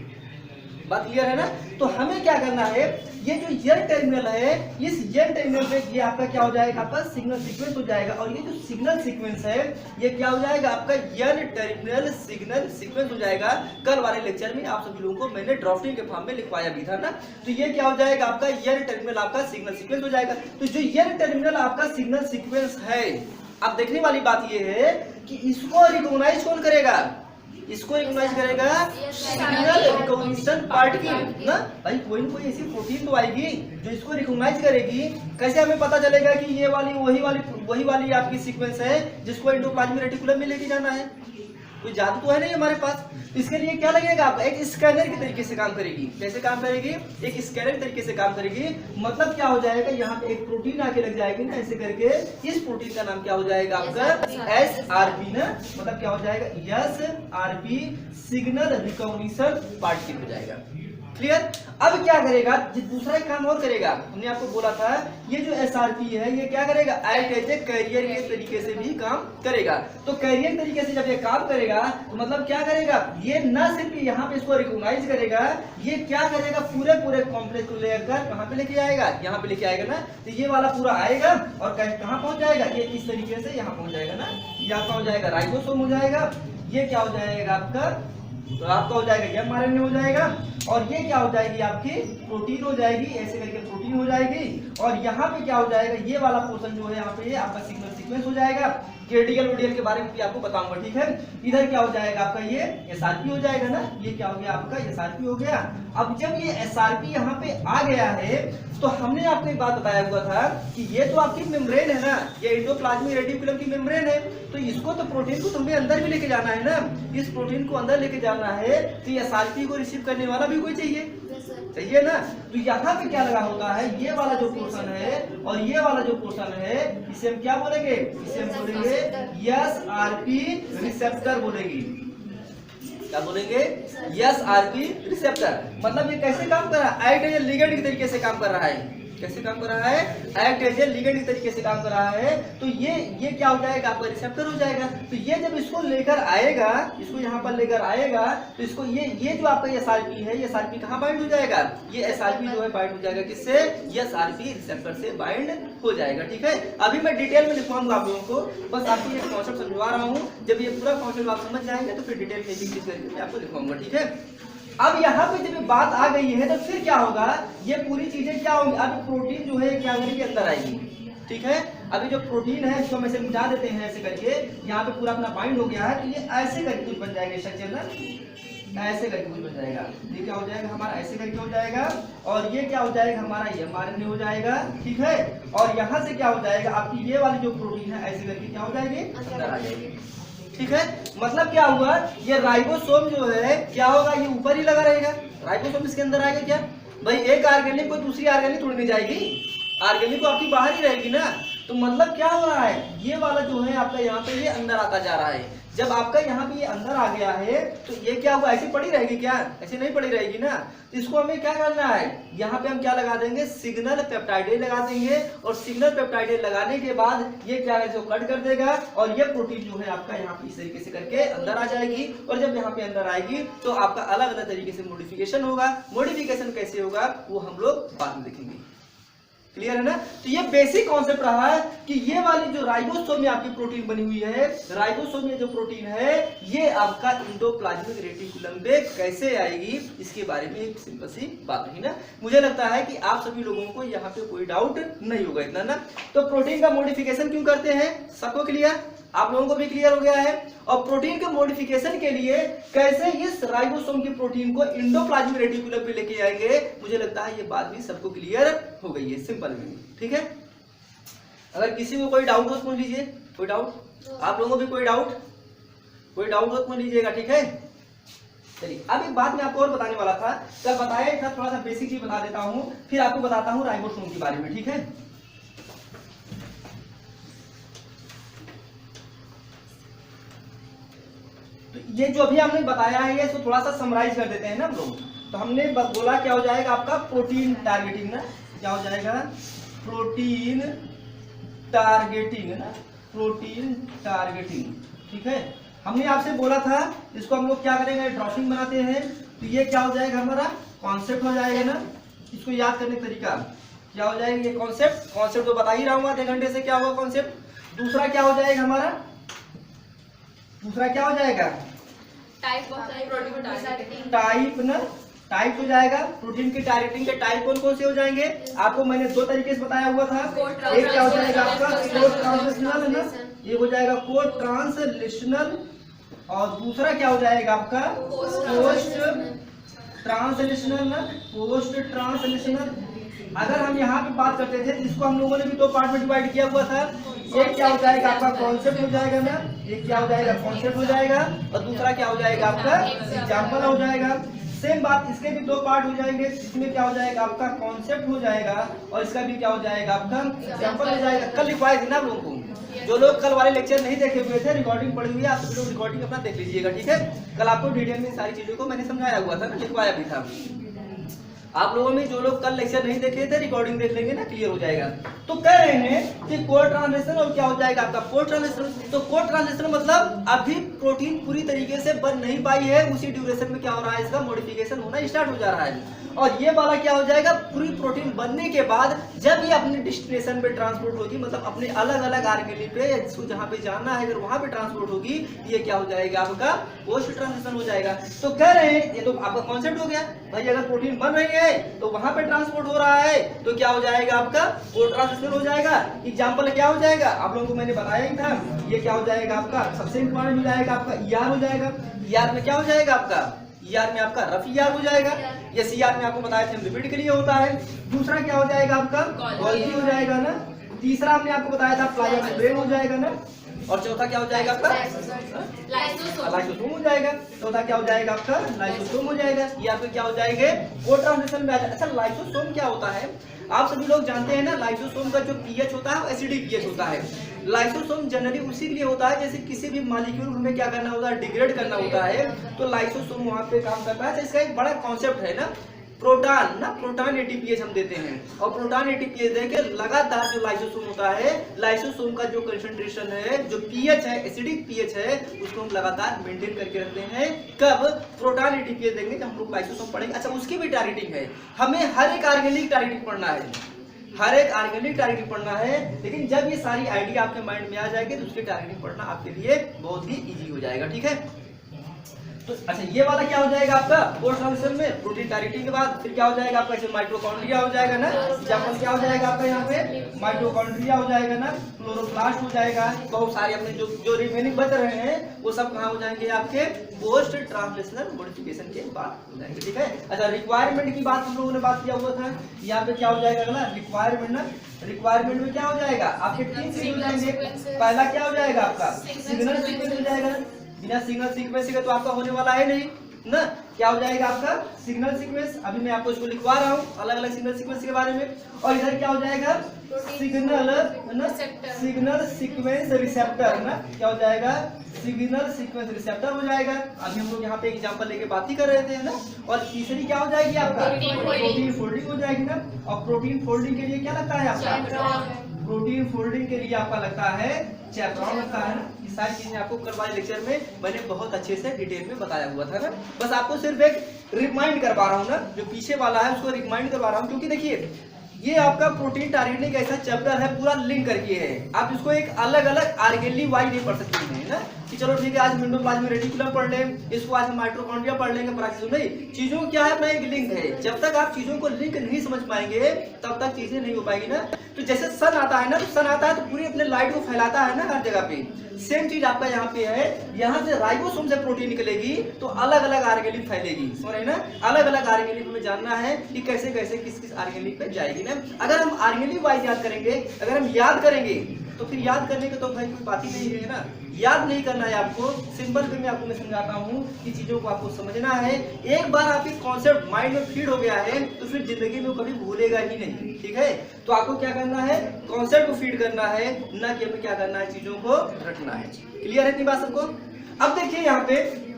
[SPEAKER 1] बात क्लियर है ना। तो हमें क्या करना है, ये जो एन टर्मिनल है, इस एन टर्मिनल पे ये आपका क्या हो जाएगा, आपका सिग्नल सीक्वेंस हो जाएगा, और ये जो सिग्नल सीक्वेंस है ये क्या हो जाएगा, आपका एन टर्मिनल सिग्नल सीक्वेंस हो जाएगा। कल वाले लेक्चर में आप सभी लोगों को मैंने ड्राफ्टिंग के फॉर्म में लिखवाया भी था ना। तो ये क्या हो जाएगा, आपका एन टर्मिनल आपका सिग्नल सीक्वेंस हो जाएगा। तो जो एन टर्मिनल आपका सिग्नल सीक्वेंस है, अब देखने वाली बात ये है कि इसको रिकॉग्नाइज कौन करेगा, इसको रिकॉग्नाइज करेगा सिग्नल रिकॉग्निशन पार्टिकल ना। भाई कोई न कोई ऐसी प्रोटीन तो आएगी जो इसको रिकॉग्नाइज करेगी। कैसे हमें पता चलेगा कि ये वाली वही वाली आपकी सीक्वेंस है जिसको एंडोप्लाज्मिक रेटिकुलम में लेके जाना है। कोई जादू तो है नहीं हमारे पास। इसके लिए क्या लगेगा, आपका एक स्कैनर के तरीके से काम करेगी। कैसे काम करेगी, एक स्कैनर तरीके से काम करेगी। मतलब क्या हो जाएगा, यहाँ पे एक प्रोटीन आके लग जाएगी ना, ऐसे करके। इस प्रोटीन का नाम क्या हो जाएगा, आपका SRP ना। मतलब क्या हो जाएगा, SRP सिग्नल रिकॉग्निशन पार्टिकल हो जाएगा। क्लियर। अब क्या करेगा, दूसरा एक काम और करेगा। हमने आपको बोला था ये जो SRP है ये क्या करेगा, एक्ट एज ए कैरियर के तरीके से भी काम करेगा। तो कैरियर तरीके से जब ये काम करेगा तो मतलब क्या करेगा, ये न सिर्फ यहाँ पे इसको रिकॉग्नाइज करेगा, ये क्या करेगा, पूरे कॉम्प्लेक्स को लेकर कहाँ पे लेके आएगा, यहाँ पे लेके आएगा ना। तो ये वाला पूरा आएगा और कहाँ पहुंच जाएगा, ये इस तरीके से यहाँ पहुंच जाएगा ना। यहाँ का हो जाएगा राइबोसोम हो जाएगा, ये क्या हो जाएगा आपका, तो आपका हो जाएगा mRNA हो जाएगा, और ये क्या हो जाएगी, आपकी प्रोटीन हो जाएगी। ऐसे करके प्रोटीन हो जाएगी, और यहाँ पे क्या हो जाएगा, ये वाला पोर्शन जो है यहाँ पे आपका सिग्नल सीक्वेंस हो जाएगा। केडियल ओडियल के बारे में भी आपको बताऊंगा, ठीक है। इधर क्या हो जाएगा आपका, ये SRP हो जाएगा ना। ये क्या हो गया आपका, SRP हो गया। अब जब ये SRP यहाँ पे आ गया है तो हमने आपको एक बात बताया हुआ था कि ये तो आपकी मेम्ब्रेन है ना, ये एंडोप्लाज्मिक रेटिकुलम की मेम्ब्रेन है। तो इसको तो प्रोटीन को तुम्हें अंदर भी लेके जाना है ना, इस प्रोटीन को अंदर लेके जाना है। तो SRP को रिसीव करने वाला भी कोई चाहिए ना। तो यहाँ पे क्या लगा होता है, ये वाला जो पोर्शन है और ये वाला जो पोर्शन है, इसे हम क्या बोलेंगे, इसे हम बोलेंगे SRP रिसेप्टर बोलेंगे। क्या बोलेंगे, SRP रिसेप्टर। मतलब ये कैसे काम कर रहा है, एक्ट एज ए लिगेंड के तरीके से काम कर रहा है। कैसे काम कर रहा है, एक्ट एज ए लिगेंड के तरीके से काम कर रहा है। तो ये क्या हो जाएगा, आपका रिसेप्टर हो जाएगा। तो ये जब इसको लेकर आएगा, इसको यहाँ पर लेकर आएगा, तो इसको ये जो आपका SRP है, ये SRP कहाँ बाइंड हो जाएगा, ये SRP जो है बाइंड हो जाएगा किससे, SRP रिसेप्टर से बाइंड हो जाएगा। ठीक है। अभी मैं डिटेल में लिखवाऊंगा आप लोगों को, बस आपको ये कॉन्सेप्ट समझवा रहा हूँ। जब ये पूरा कॉन्सेप्ट आप समझ जाएंगे तो फिर डिटेल में भी करके आपको लिखवाऊंगा, ठीक है। अब यहाँ पे जब बात आ गई है तो फिर क्या होगा, ये पूरी चीजें क्या होंगी, अब प्रोटीन जो है क्या करेगी, अंदर आएगी। ठीक है। अभी जो प्रोटीन है इसको हम ऐसे मिटा देते हैं, ऐसे करके यहाँ पे पूरा अपना बाइंड हो गया है। तो ये ऐसे करके कुछ बन जाएगा स्ट्रक्चर ना, ऐसे करके कुछ बन जाएगा। ये क्या हो जाएगा हमारा, ऐसे करके हो जाएगा। और ये क्या हो जाएगा हमारा, ये mRNA हो जाएगा। ठीक है। और यहाँ से क्या हो जाएगा, आपकी ये वाली जो प्रोटीन है ऐसे करके क्या हो जाएगी, अंदर आ जाएगी। ठीक है। मतलब क्या हुआ, ये राइबोसोम जो है क्या होगा, ये ऊपर ही लगा रहेगा। राइबोसोम इसके अंदर आएगा क्या, भाई एक ऑर्गेनिक कोई दूसरी ऑर्गेनिक तोड़ नहीं जाएगी, ऑर्गेनिक तो आपकी बाहर ही रहेगी ना। तो मतलब क्या हो रहा है, ये वाला जो है आपका यहाँ पे ये अंदर आता जा रहा है। जब आपका यहाँ पे ये अंदर आ गया है तो ये क्या हुआ, ऐसी पड़ी रहेगी क्या, ऐसी नहीं पड़ी रहेगी ना। तो इसको हमें क्या करना है, यहाँ पे हम क्या लगा देंगे, सिग्नल पेप्टाइडेज लगा देंगे, और सिग्नल पेप्टाइडेज लगाने के बाद ये क्या है, इसको कट कर देगा और ये प्रोटीन जो है आपका यहाँ पे इस तरीके से करके अंदर आ जाएगी। और जब यहाँ पे अंदर आएगी तो आपका अलग अलग तरीके से मॉडिफिकेशन होगा। मॉडिफिकेशन कैसे होगा वो हम लोग बाद में देखेंगे। क्लियर है ना। तो ये बेसिक कॉन्सेप्ट रहा है कि ये वाली जो राइबोसोम में आपकी प्रोटीन बनी हुई है, राइबोसोम में जो प्रोटीन है ये आपका एंडोप्लाज्मिक रेटिकुलम में कैसे आएगी, इसके बारे में एक सिंपल सी बात रही ना। मुझे लगता है कि आप सभी लोगों को यहाँ पे कोई डाउट नहीं होगा इतना ना। तो प्रोटीन का मॉडिफिकेशन क्यों करते हैं, सबको क्लियर, आप लोगों को भी क्लियर हो गया है। और प्रोटीन के मॉडिफिकेशन के लिए कैसे इस राइबोसोम की प्रोटीन को एंडोप्लाज्मिक रेटिकुलम पे लेके आएंगे, मुझे लगता है ये बात भी सबको क्लियर हो गई है सिंपल में। ठीक है, अगर किसी को कोई डाउट हो तो पूछ लीजिए। कोई डाउट, आप लोगों को भी कोई डाउट हो तो पूछ लीजिएगा। ठीक है, चलिए अब एक बात मैं आपको और बताने वाला था, कल बताया था, थोड़ा सा बेसिक चीज बता देता हूँ, फिर आपको बताता हूँ राइबोसोम के बारे में। ठीक है, तो ये जो अभी हमने बताया है ये इसको थोड़ा सा समराइज कर देते हैं ना हम लोग। तो हमने बोला क्या हो जाएगा आपका प्रोटीन टारगेटिंग ना, क्या हो जाएगा, प्रोटीन टारगेटिंग ना, प्रोटीन टारगेटिंग। ठीक है, हमने आपसे बोला था इसको हम लोग क्या करेंगे, ड्राफ्टिंग बनाते हैं। तो ये क्या हो जाएगा, हमारा कॉन्सेप्ट हो जाएगा ना। इसको याद करने का तरीका क्या हो जाएगा, ये कॉन्सेप्ट तो बता ही रहा हूँ आधे घंटे से क्या होगा कॉन्सेप्ट। दूसरा क्या हो जाएगा हमारा, दूसरा क्या हो जाएगा, टाइप ना, टाइप हो जाएगा। प्रोटीन की टारगेटिंग के टाइप कौन कौन से हो जाएंगे, आपको मैंने दो तरीके से बताया हुआ था। एक क्या हो जाएगा आपका कोड ट्रांसलेशनल ना, ये हो जाएगा कोड ट्रांसलेशनल, और दूसरा क्या हो जाएगा आपका पोस्ट ट्रांसलेशनल ना, पोस्ट ट्रांसलेशनल। अगर हम यहाँ पे बात करते थे तो इसको हम लोगों ने भी दो पार्ट में डिवाइड किया हुआ था। एक क्या हो जाएगा आपका कॉन्सेप्ट हो जाएगा ना, एक क्या हो जाएगा कॉन्सेप्ट हो जाएगा, और दूसरा क्या हो जाएगा आपका एग्जाम्पल हो जाएगा। सेम बात इसके भी दो पार्ट हो जाएंगे, इसमें क्या हो जाएगा आपका कॉन्सेप्ट हो जाएगा, और इसका भी क्या हो जाएगा आपका एग्जाम्पल हो जाएगा। कल लिखवाए थे ना आप लोगों को, जो लोग कल वाले लेक्चर नहीं देखे हुए थे, रिकॉर्डिंग पड़ी हुई है, आप सभी लोग रिकॉर्डिंग अपना देख लीजिएगा। ठीक है, कल आपको डिटेल में सारी चीजों को मैंने समझाया हुआ था ना, लिखवाया भी था। आप लोगों में जो लोग कल लेक्चर नहीं देखे थे रिकॉर्डिंग देख लेंगे ना, क्लियर हो जाएगा। तो कह रहे हैं कि कोड ट्रांसलेशन और क्या हो जाएगा आपका पोस्ट ट्रांसलेशन। तो कोड ट्रांसलेशन मतलब अभी प्रोटीन पूरी तरीके से बन नहीं पाई है, उसी ड्यूरेशन में क्या हो रहा है, इसका मॉडिफिकेशन होना स्टार्ट हो जा रहा है। और ये वाला क्या हो जाएगा, पूरी प्रोटीन बनने के बाद जब ये अपने डेस्टिनेशन पे ट्रांसपोर्ट होगी, मतलब अपने अलग अलग आर्गेली पे इसको जहाँ पे जाना है अगर वहां पे ट्रांसपोर्ट होगी, ये क्या हो जाएगा आपका पोस्ट ट्रांसलेशन हो जाएगा। तो कह रहे हैं ये तो आपका कॉन्सेप्ट हो गया भाई, अगर प्रोटीन बन रही है तो वहां पे ट्रांसपोर्ट हो रहा है तो क्या हो जाएगा आपका पोस्ट ट्रांसलेशन हो जाएगा। एग्जाम्पल क्या हो जाएगा, आप लोगों को मैंने बताया ही था, ये क्या हो जाएगा आपका सबसे इंपॉर्टेंट हो जाएगा आपका ईआर हो जाएगा। ईआर में क्या हो जाएगा आपका, ईआर में आपका रफ ईआर हो जाएगा, ये सीआर में आपको बताया था लिपिड के लिए होता है। दूसरा क्या हो जाएगा आपका गोल्गी हो जाएगा ना। तीसरा हमने आपको बताया था प्लाज्मा मेम्ब्रेन हो जाएगा ना। और चौथा क्या हो जाएगा आपका लाइसोसोम हो जाएगा। चौथा क्या हो जाएगा आपका लाइसोसोम हो जाएगा। ये आपके क्या हो जाएंगे कोड ट्रांसलेशन में। अच्छा लाइसोसोम क्या होता है, आप सभी लोग जानते हैं ना, लाइसोसोम का जो पीएच होता है वो एसिडिक पीएच होता है। लाइसोसोम जनरली उसी के लिए होता है जैसे किसी भी मॉलिक्यूल हमें क्या करना होता है, डिग्रेड करना होता है, तो लाइसोसोम वहां पे काम करता है। इसका एक बड़ा कॉन्सेप्ट है ना, प्रोटॉन ना, प्रोटॉन एटीपीएच हम देते हैं, और प्रोटॉन एटीपीएच देके लगातार जो लाइसोसोम होता है, लाइसोसोम का जो कंसंट्रेशन है, जो पीएच है, एसिडिक पीएच है, उसको हम लगातार मेंटेन करके रखते हैं। कब प्रोटॉन एटीपीएच देंगे जब हम लोग लाइसोसोम पढ़ेंगे। अच्छा उसकी भी टारगेटिंग है, हमें हर एक ऑर्गेनिक टारगेटिंग पढ़ना है, हर एक ऑर्गेनिक टारगेटिंग पढ़ना है। लेकिन जब ये सारी आइडिया आपके माइंड में आ जाएगी तो उसकी टारगेटिंग पढ़ना आपके लिए बहुत ही इजी हो जाएगा। ठीक है, तो अच्छा ये वाला क्या हो जाएगा आपका पोस्ट ट्रांसलेशन में प्रोटीन टारगेटिंग के बाद फिर क्या हो जाएगा आपका ऐसे माइटोकॉन्ड्रिया हो जाएगा ना। एग्जांपल क्या हो जाएगा आपका यहाँ पे माइटोकॉन्ड्रिया हो जाएगा ना, क्लोरोप्लास्ट हो जाएगा। बहुत सारे अपने जो रिमेनिंग बच रहे हैं वो सब कहाँ हो जाएंगे आपके पोस्ट ट्रांसलेशनल मॉडिफिकेशन के बाद हो जाएंगे। ठीक है, अच्छा रिक्वायरमेंट की बात हम लोगों ने बात किया हुआ था, यहाँ पे क्या हो जाएगा अगला रिक्वायरमेंट ना। रिक्वायरमेंट में क्या हो जाएगा आपके 3 सीक्वेंस हो जाएंगे। पहला क्या हो जाएगा आपका सिग्नल सीक्वेंस हो जाएगा, बिना सिग्नल सीक्वेंस के तो आपका होने वाला है नहीं ना। क्या हो जाएगा आपका सिग्नल सीक्वेंस, अभी मैं आपको इसको लिखवा रहा हूँ अलग अलग सिग्नल सीक्वेंस के बारे में। और इधर क्या हो जाएगा सिग्नल ना, सिग्नल सीक्वेंस रिसेप्टर ना, क्या हो जाएगा, सिग्नल सीक्वेंस रिसेप्टर हो जाएगा। अभी हम लोग यहाँ पे एग्जांपल लेके बात ही कर रहे थे ना। और तीसरी क्या हो जाएगी आपका, प्रोटीन फोल्डिंग हो जाएगी ना। और प्रोटीन फोल्डिंग के लिए क्या लगता है आपका, प्रोटीन फोल्डिंग के लिए आपका लगता है चैपरॉन लगता है ना। ये सारी चीजें आपको कल वाले लेक्चर में मैंने बहुत अच्छे से डिटेल में बताया हुआ था ना। बस आपको सिर्फ एक रिमाइंड करवा रहा हूँ ना, जो पीछे वाला है उसको रिमाइंड करवा रहा हूँ, क्योंकि देखिए ये आपका प्रोटीन टारगेटिंग ऐसा चैप्टर है, पूरा लिंक करके है। आप इसको एक अलग अलग आर्गेनली वाई नहीं पढ़ सकते हैं ना, कि चलो ठीक है आज मेंडोप्लाज्म रेटिकुलम पढ़ लें, इसको आज हम माइटोकॉन्ड्रिया पढ़ लेंगे, नहीं, चीजों क्या है अपना एक लिंक है। जब तक आप चीजों को लिंक नहीं समझ पाएंगे तब तक चीजें नहीं हो पाएगी ना। तो जैसे सन आता है ना, तो सन आता है तो पूरी अपने लाइट को फैलाता है ना हर जगह पे। सेम चीज आपका यहाँ पे है, यहाँ से राइबोसोम से प्रोटीन निकलेगी तो अलग अलग आर्गेनली फैलेगी, समझ रहे ना। अलग अलग आर्गेनली हमें जानना है कि कैसे कैसे किस किस आर्गेनली पे जाएगी ना। अगर हम आर्गेनली वाइज याद करेंगे, अगर हम याद करेंगे तो फिर याद करने के तो भाई कोई बात ही नहीं है ना। याद नहीं करना है आपको, सिंपल वे में आपको मैं समझाता हूँ कि चीजों को आपको समझना है। एक बार आपके कॉन्सेप्ट माइंड में फीड हो गया है तो फिर जिंदगी में कभी भूलेगा ही नहीं, ठीक है। तो आपको क्या करना है, कॉन्सेप्ट को फीड करना है, ना कि हमें क्या करना है, चीजों को रखना है। क्लियर है इतनी बात सबको। अब देखिए यहाँ पे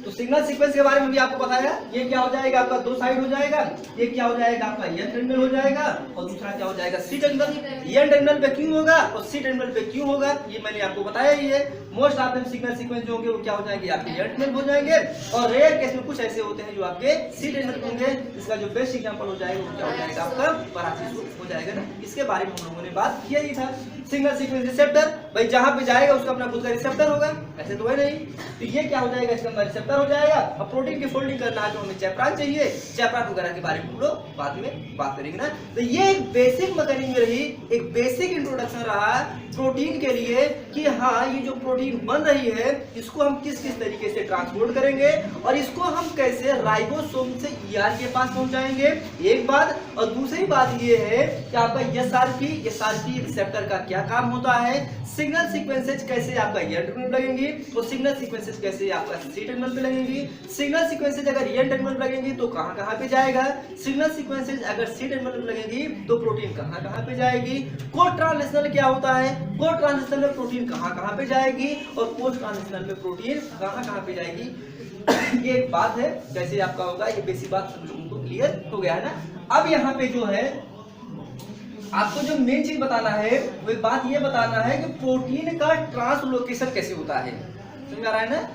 [SPEAKER 1] तो सिग्नल सीक्वेंस के बारे में भी आपको बताया। ये क्या हो जाएगा आपका, दो साइड हो जाएगा। ये क्या हो जाएगा आपका, एन टर्मिनल हो जाएगा, और दूसरा क्या हो जाएगा, सी टर्मिनल। एन टर्मिनल पे क्यों होगा और सी टर्मिनल पे क्यों होगा, ये मैंने आपको बताया ही है। Most of the signal sequence जो होंगे वो क्या हो जाएंगे, आपके एन टर्मिनल हो जाएंगे, और रेयर केस में कुछ ऐसे होते हैं जो आपके सी टर्मिनल होंगे। इसका जो बेस्ट एग्जांपल हो जाएगा वो क्या हो जाएगा आपका, पैरासिस हो जाएगा ना। इसके बारे में हम लोगों ने बात किया ही था। सिग्नल सीक्वेंस रिसेप्टर, भाई जहां पे जाएगा उसका अपना खुद का रिसेप्टर होगा, ऐसे तो है नहीं। तो ये क्या हो जाएगा, इसका रिसेप्टर हो जाएगा। अब प्रोटीन की फोल्डिंग करना है तो हमें चैपरान चाहिए, चैपरान वगैरह के बारे में हम लोग बाद में बात करेंगे ना। तो ये एक बेसिक मैकेनिज्म रही, एक बेसिक इंट्रोडक्शन रहा प्रोटीन के लिए कि हाँ ये जो प्रोटीन बन रही है इसको हम किस किस तरीके से ट्रांसपोर्ट करेंगे और इसको हम कैसे राइबोसोम से ईआर के पास पहुंचाएंगे, एक बात। और दूसरी बात ये है कि आपका एसआरपी रिसेप्टर का क्या काम होता है, सिग्नल सीक्वेंसेज कैसे आपका एन टर्मिनल लगेंगी और सिग्नल सीक्वेंसेज कैसे आपका सी टर्मिनल पे लगेंगी। सिग्नल सीक्वेंसेज अगर एन टर्मिनल लगेंगी तो कहां कहां पे जाएगा, सिग्नल सीक्वेंसेज अगर सी टर्मिनल में लगेंगी तो प्रोटीन कहां कहां पे जाएगी। कोड ट्रांसलेशनल क्या होता है, कोड ट्रांसलेशनल में प्रोटीन कहां कहां पे जाएगी और पोस्ट ट्रांसलेशनल में प्रोटीन कहां कहां पे जाएगी। ये एक बात है कैसे आपका होगा, ये बेसिक बात सब लोगों को क्लियर हो गया है ना। अब यहाँ पे जो है आपको जो मेन चीज बताना है वो बात ये बताना है कि प्रोटीन का ट्रांसलोकेशन कैसे होता है, समझ आ रहा है ना।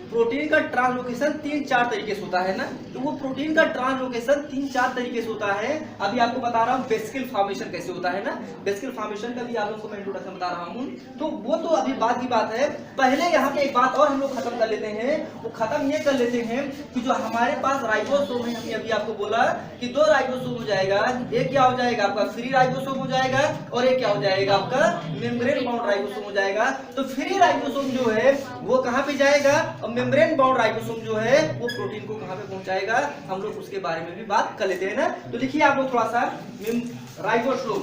[SPEAKER 1] प्रोटीन का ट्रांसलोकेशन 3-4 तरीके से होता है ना। तो वो प्रोटीन का ट्रांसलोकेशन 3-4 तरीके से होता है। अभी आपको बता रहा हूँ वेसिकल फॉर्मेशन कैसे होता है ना, वेसिकल फॉर्मेशन का भी आप लोगों को मैं इंट्रोडक्शन बता रहा हूँ। तो वो तो अभी बात की बात है। पहले यहाँ पे एक बात और हम लोग खत्म कर लेते हैं, वो खत्म ये कर लेते हैं कि जो हमारे पास राइबोसोम है, हमने अभी आपको बोला कि 2 राइबोसोम हो जाएगा। एक क्या हो जाएगा आपका फ्री राइबोसोम हो जाएगा और एक क्या हो जाएगा आपका मेम्ब्रेन बाउंड राइबोसोम हो जाएगा। तो फ्री राइबोसोम जो है वो कहाँ पे जाएगा और मेम्ब्रेन बाउंड राइबोसोम जो है वो प्रोटीन को कहां पे पहुंचाएगा, हम लोग उसके बारे में भी बात कर लेते हैं ना। तो लिखिए आप लोग थोड़ा सा राइबोसोम,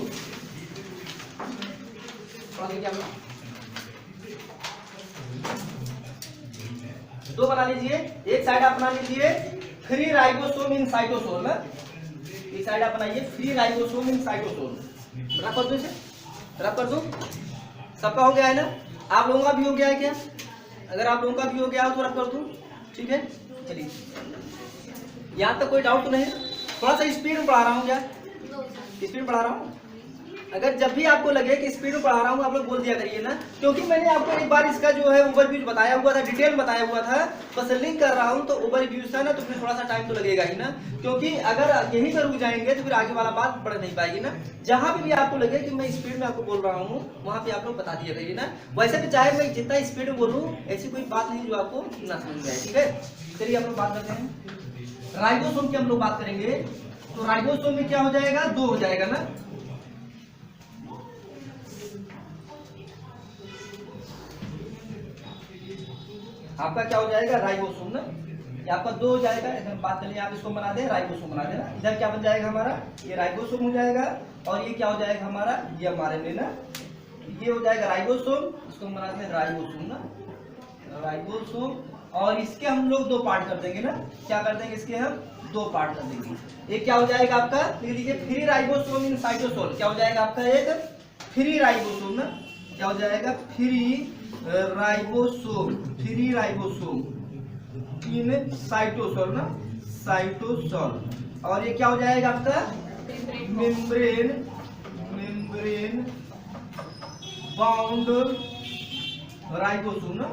[SPEAKER 1] दो बना लीजिए। एक साइड आप बना लीजिए फ्री राइबोसोम इन साइटोसोल ना, एक साइड आप बनाइए फ्री राइबोसोम इन साइटोसोल। रख कर दो इसे, रख कर दो। सबका हो गया है ना, आप लोगों का भी हो गया है क्या? अगर आप लोगों का भी हो गया हो तो रख कर दूं, ठीक है। चलिए यहाँ तक कोई डाउट तो नहीं? थोड़ा सा स्पीड में पढ़ा रहा हूँ क्या, स्पीड में पढ़ा रहा हूँ? अगर जब भी आपको लगे कि स्पीड में पढ़ा रहा हूँ आप लोग बोल दिया करिए ना, क्योंकि मैंने आपको एक बार इसका जो है ओवरव्यू बताया हुआ था, डिटेल बताया हुआ था। बस लिंक कर रहा हूँ तो ओवरव्यू था ना, तो फिर थोड़ा सा टाइम तो लगेगा ही ना, क्योंकि अगर यहीं पर रुक जाएंगे तो फिर आगे वाला बात बढ़ नहीं पाएगी ना। जहां भी आपको लगे कि मैं स्पीड में आपको बोल रहा हूँ वहां पे आप लोग बता दिया करिए ना। वैसे भी चाहे मैं जितना स्पीड में बोलूँ ऐसी कोई बात नहीं जो आपको ना समझ जाए, ठीक है। चलिए हम लोग बात करते हैं राइबोसोम की, हम लोग बात करेंगे। तो राइबोसोम में क्या हो जाएगा, 2 हो जाएगा ना। आपका क्या हो जाएगा राइबोसोम ना, ये आपका 2 हो जाएगा। इधर बात करिए, आप इसको बना दे राइबोसोम बना देना। इधर क्या बन जाएगा हमारा, ये राइबोसोम हो जाएगा और ये क्या हो जाएगा हमारा, ये हमारे में ना, ये हो जाएगा राइबोसोम, इसको हम बनाते हैं राइबोसोम ना, राइबोसोम। और इसके हम लोग 2 पार्ट कर देंगे ना। क्या कर देंगे, इसके हम 2 पार्ट कर देंगे। एक क्या हो जाएगा आपका, लिख लीजिए फ्री राइबोसोम इन साइटोसोल। क्या हो जाएगा आपका, एक फ्री राइबोसोम ना, क्या हो जाएगा, फ्री राइबोसोम, फ्री राइबोसोम इन साइटोसोल ना, साइटोसोल। और ये क्या हो जाएगा आपका, मेम्ब्रेन, मेम्ब्रेन बाउंड राइबोसोम ना,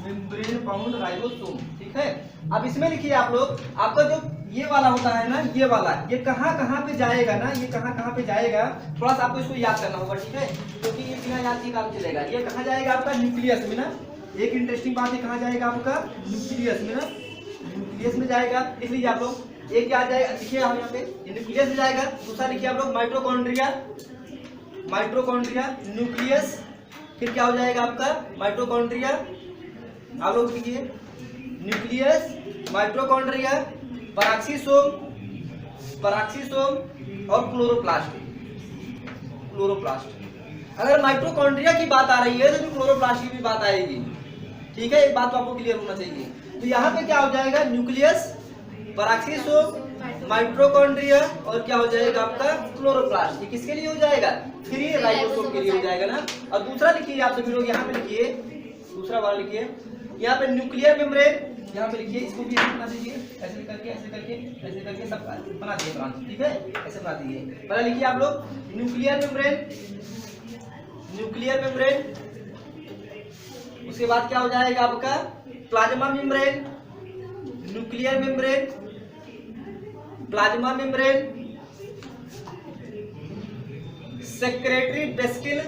[SPEAKER 1] मेम्ब्रेन बाउंड राइबोसोम। ठीक है, अब इसमें लिखिए आप लोग, आपका जो ये वाला होता है ना, ये वाला, ये कहाँ पे जाएगा ना, ये कहाँ पे जाएगा, थोड़ा सा आपको इसको याद करना होगा। ठीक है, क्योंकि ये बिना याद के काम चलेगा। ये कहाँ जाएगा आपका, न्यूक्लियस में ना। एक इंटरेस्टिंग बात है, कहाँ जाएगा आपका, न्यूक्लियस में ना, न्यूक्लियस में जाएगा। लिख लीजिए आप लोग, एक क्या जाएगा, लिखिए हम यहाँ पे, न्यूक्लियस में जाएगा। दूसरा लिखिए आप लोग, माइटोकॉन्ड्रिया, माइटोकॉन्ड्रिया, न्यूक्लियस, फिर क्या हो जाएगा आपका, माइटोकॉन्ड्रिया, आप लोग लिखिए, न्यूक्लियस, माइटोकॉन्ड्रिया, पैराक्सीसोम, पैराक्सीसोम और क्लोरोप्लास्ट, क्लोरोप्लास्ट। अगर माइटोकॉन्ड्रिया की बात आ रही है तो क्लोरोप्लास्ट की भी बात आएगी। ठीक है, एक बात तो आपको क्लियर होना चाहिए। तो यहाँ पे क्या हो जाएगा, न्यूक्लियस, पैराक्सीसोम, माइटोकॉन्ड्रिया और क्या हो जाएगा आपका, क्लोरोप्लास्ट। ये किसके लिए हो जाएगा, फ्री राइबोसोम के लिए हो जाएगा ना। और दूसरा लिखिए आप सभी लोग, यहाँ पे लिखिए, दूसरा वाला लिखिए, यहाँ पे न्यूक्लियर मेम्ब्रेन, यहाँ पे लिखिए, इसको भी ऐसे बना दीजिए, ऐसे करके ऐसे करके ऐसे करके सब बना दिए ब्रांच। ठीक है, ऐसे बना दीजिए। पहले लिखिए आप लोग, न्यूक्लियर मेम्ब्रेन, न्यूक्लियर मेम्ब्रेन। उसके बाद क्या हो जाएगा आपका, plasma membrane, nuclear membrane, plasma membrane, secretory vesicle,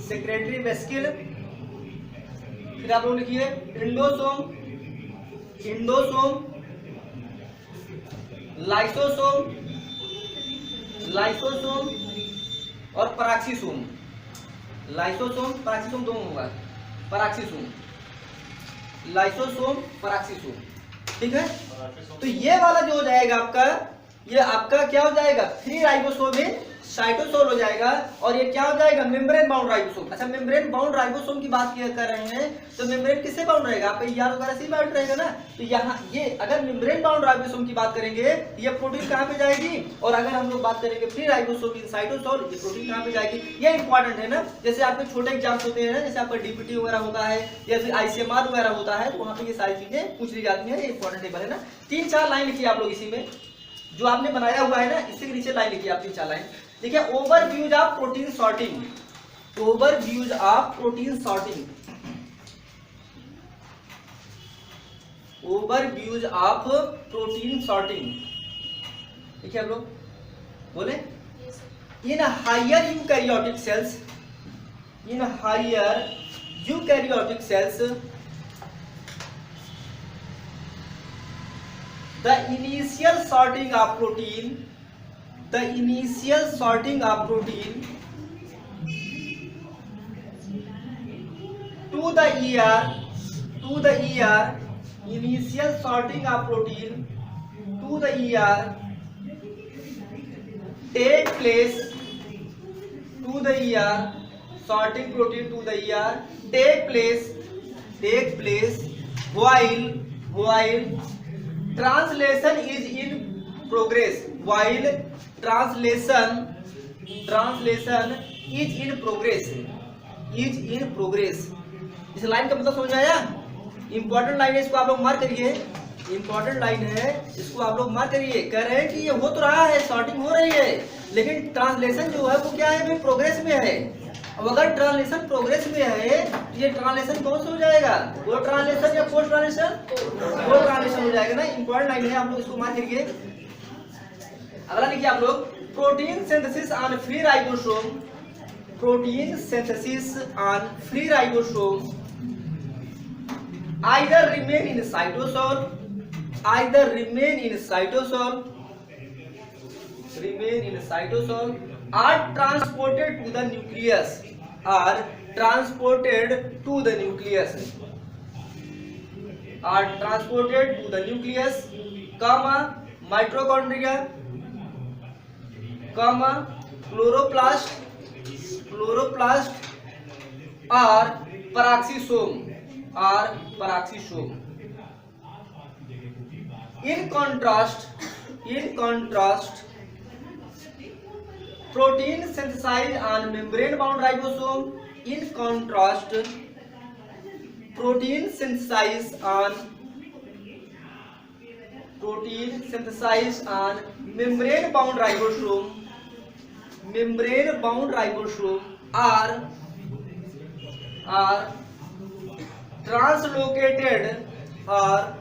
[SPEAKER 1] secretory vesicle. फिर आप लोग लिखिए इंडोसोम, इंडोसोम, लाइसोसोम, लाइसोसोम और पैराक्सीसोम, लाइसोसोम पैराक्सीसोम दोनों होगा, पैराक्सीसोम, लाइसोसोम, पैराक्सीसोम। ठीक है, तो ये वाला जो हो जाएगा आपका, ये आपका क्या हो जाएगा, फ्री राइबोसोम इन साइटोसोल हो जाएगा। और ये क्या हो जाएगा, मेम्ब्रेन बाउंड राइबोसोम। अच्छा, मेम्ब्रेन बाउंड राइबोसोम की बात कर रहे हैं, तो मेम्ब्रेन किससे बाउंड रहेगा, आपका ER वगैरह से बाउंड रहेगा ना। तो यहाँ ये अगर मेम्ब्रेन बाउंड राइबोसोम की बात करेंगे, ये प्रोटीन कहाँ पे जाएगी। और अगर हम लोग बात करेंगे फ्री राइबोसोम इन साइटोसोल, ये प्रोटीन कहाँ पे जाएगी, ये इंपॉर्टेंट है ना। जैसे आपके छोटे एग्जाम्स होते हैं ना, जैसे आपका DPT वगैरह होता है या फिर ICMR वगैरह होता है, तो वहाँ पे ये सारी चीजें पूछ ली जाती है। ये इंपॉर्टेंट टेबल है ना। 3-4 लाइन लिखिए आप लोग इसी में, जो आपने बनाया हुआ है ना, इससे नीचे लाइन लिखिए आप, 3-4 लाइन। देखिए, overviews of protein sorting, overviews of protein sorting, overviews of protein sorting. देखिए आप लोग बोले, in higher eukaryotic cells, in higher eukaryotic cells the initial sorting of protein, the initial sorting of protein to the ER, to the ER, initial sorting of protein to the ER take place, to the ER, sorting protein to the ER take place while translation is in progress, while translation is in progress, is in progress। इस line का मतलब समझ आया, important line है, इसको आप लोग mark करिए, इंपॉर्टेंट लाइन है, इसको आप लोग मार्क करिए। कह रहे हैं कि ये हो तो रहा है, सॉर्टिंग हो रही है, लेकिन ट्रांसलेशन जो है वो क्या है, अभी प्रोग्रेस में है। अब अगर ट्रांसलेशन प्रोग्रेस में है, तो ये ट्रांसलेशन कौन सा हो जाएगा, वो ट्रांसलेशन या पोस्ट ट्रांसलेशन, वो ट्रांसलेशन हो जाएगा ना। इंपॉर्टेंट लाइन है, आप लोग इसको मार्क करिए। अगला लिखिए आप लोग, protein synthesis on free ribosome, protein synthesis on free ribosome either remain in cytosol, either remain in cytosol, remain in cytosol, are transported to the nucleus, are transported to the nucleus, are transported to the nucleus, comma mitochondria, comma chloroplast, chloroplast or peroxisome, or peroxisome। In contrast, protein synthesized on membrane-bound ribosome. In contrast, protein synthesized on membrane-bound ribosome are translocated or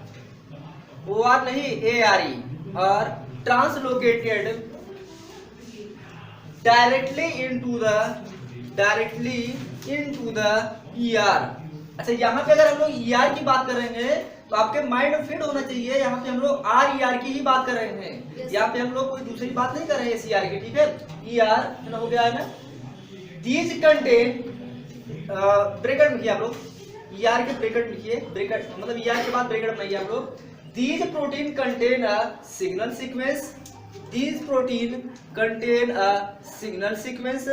[SPEAKER 1] OR नहीं ARE or translocated directly into the ER। अच्छा, यहाँ पे अगर हम लोग ER की बात करेंगे तो आपके माइंड में फिट होना चाहिए, यहाँ पे हम लोग RER की ही बात कर रहे हैं। यहाँ पे हम लोग कोई दूसरी बात नहीं कर रहे हैं SER की, ठीक है। ER हो गया है ना। These contain ब्रैकेट लिखिए आप लोग, ER के ब्रैकेट लिखिए, ब्रैकेट मतलब ER के बाद ब्रैकेट बनाइए आप लोग। These protein contain a signal sequence. These protein contain a signal sequence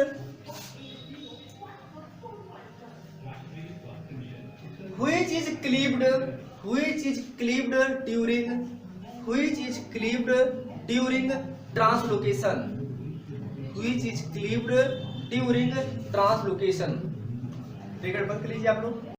[SPEAKER 1] which is cleaved during translocation. Bracket बंद कर लीजिए आप लोग।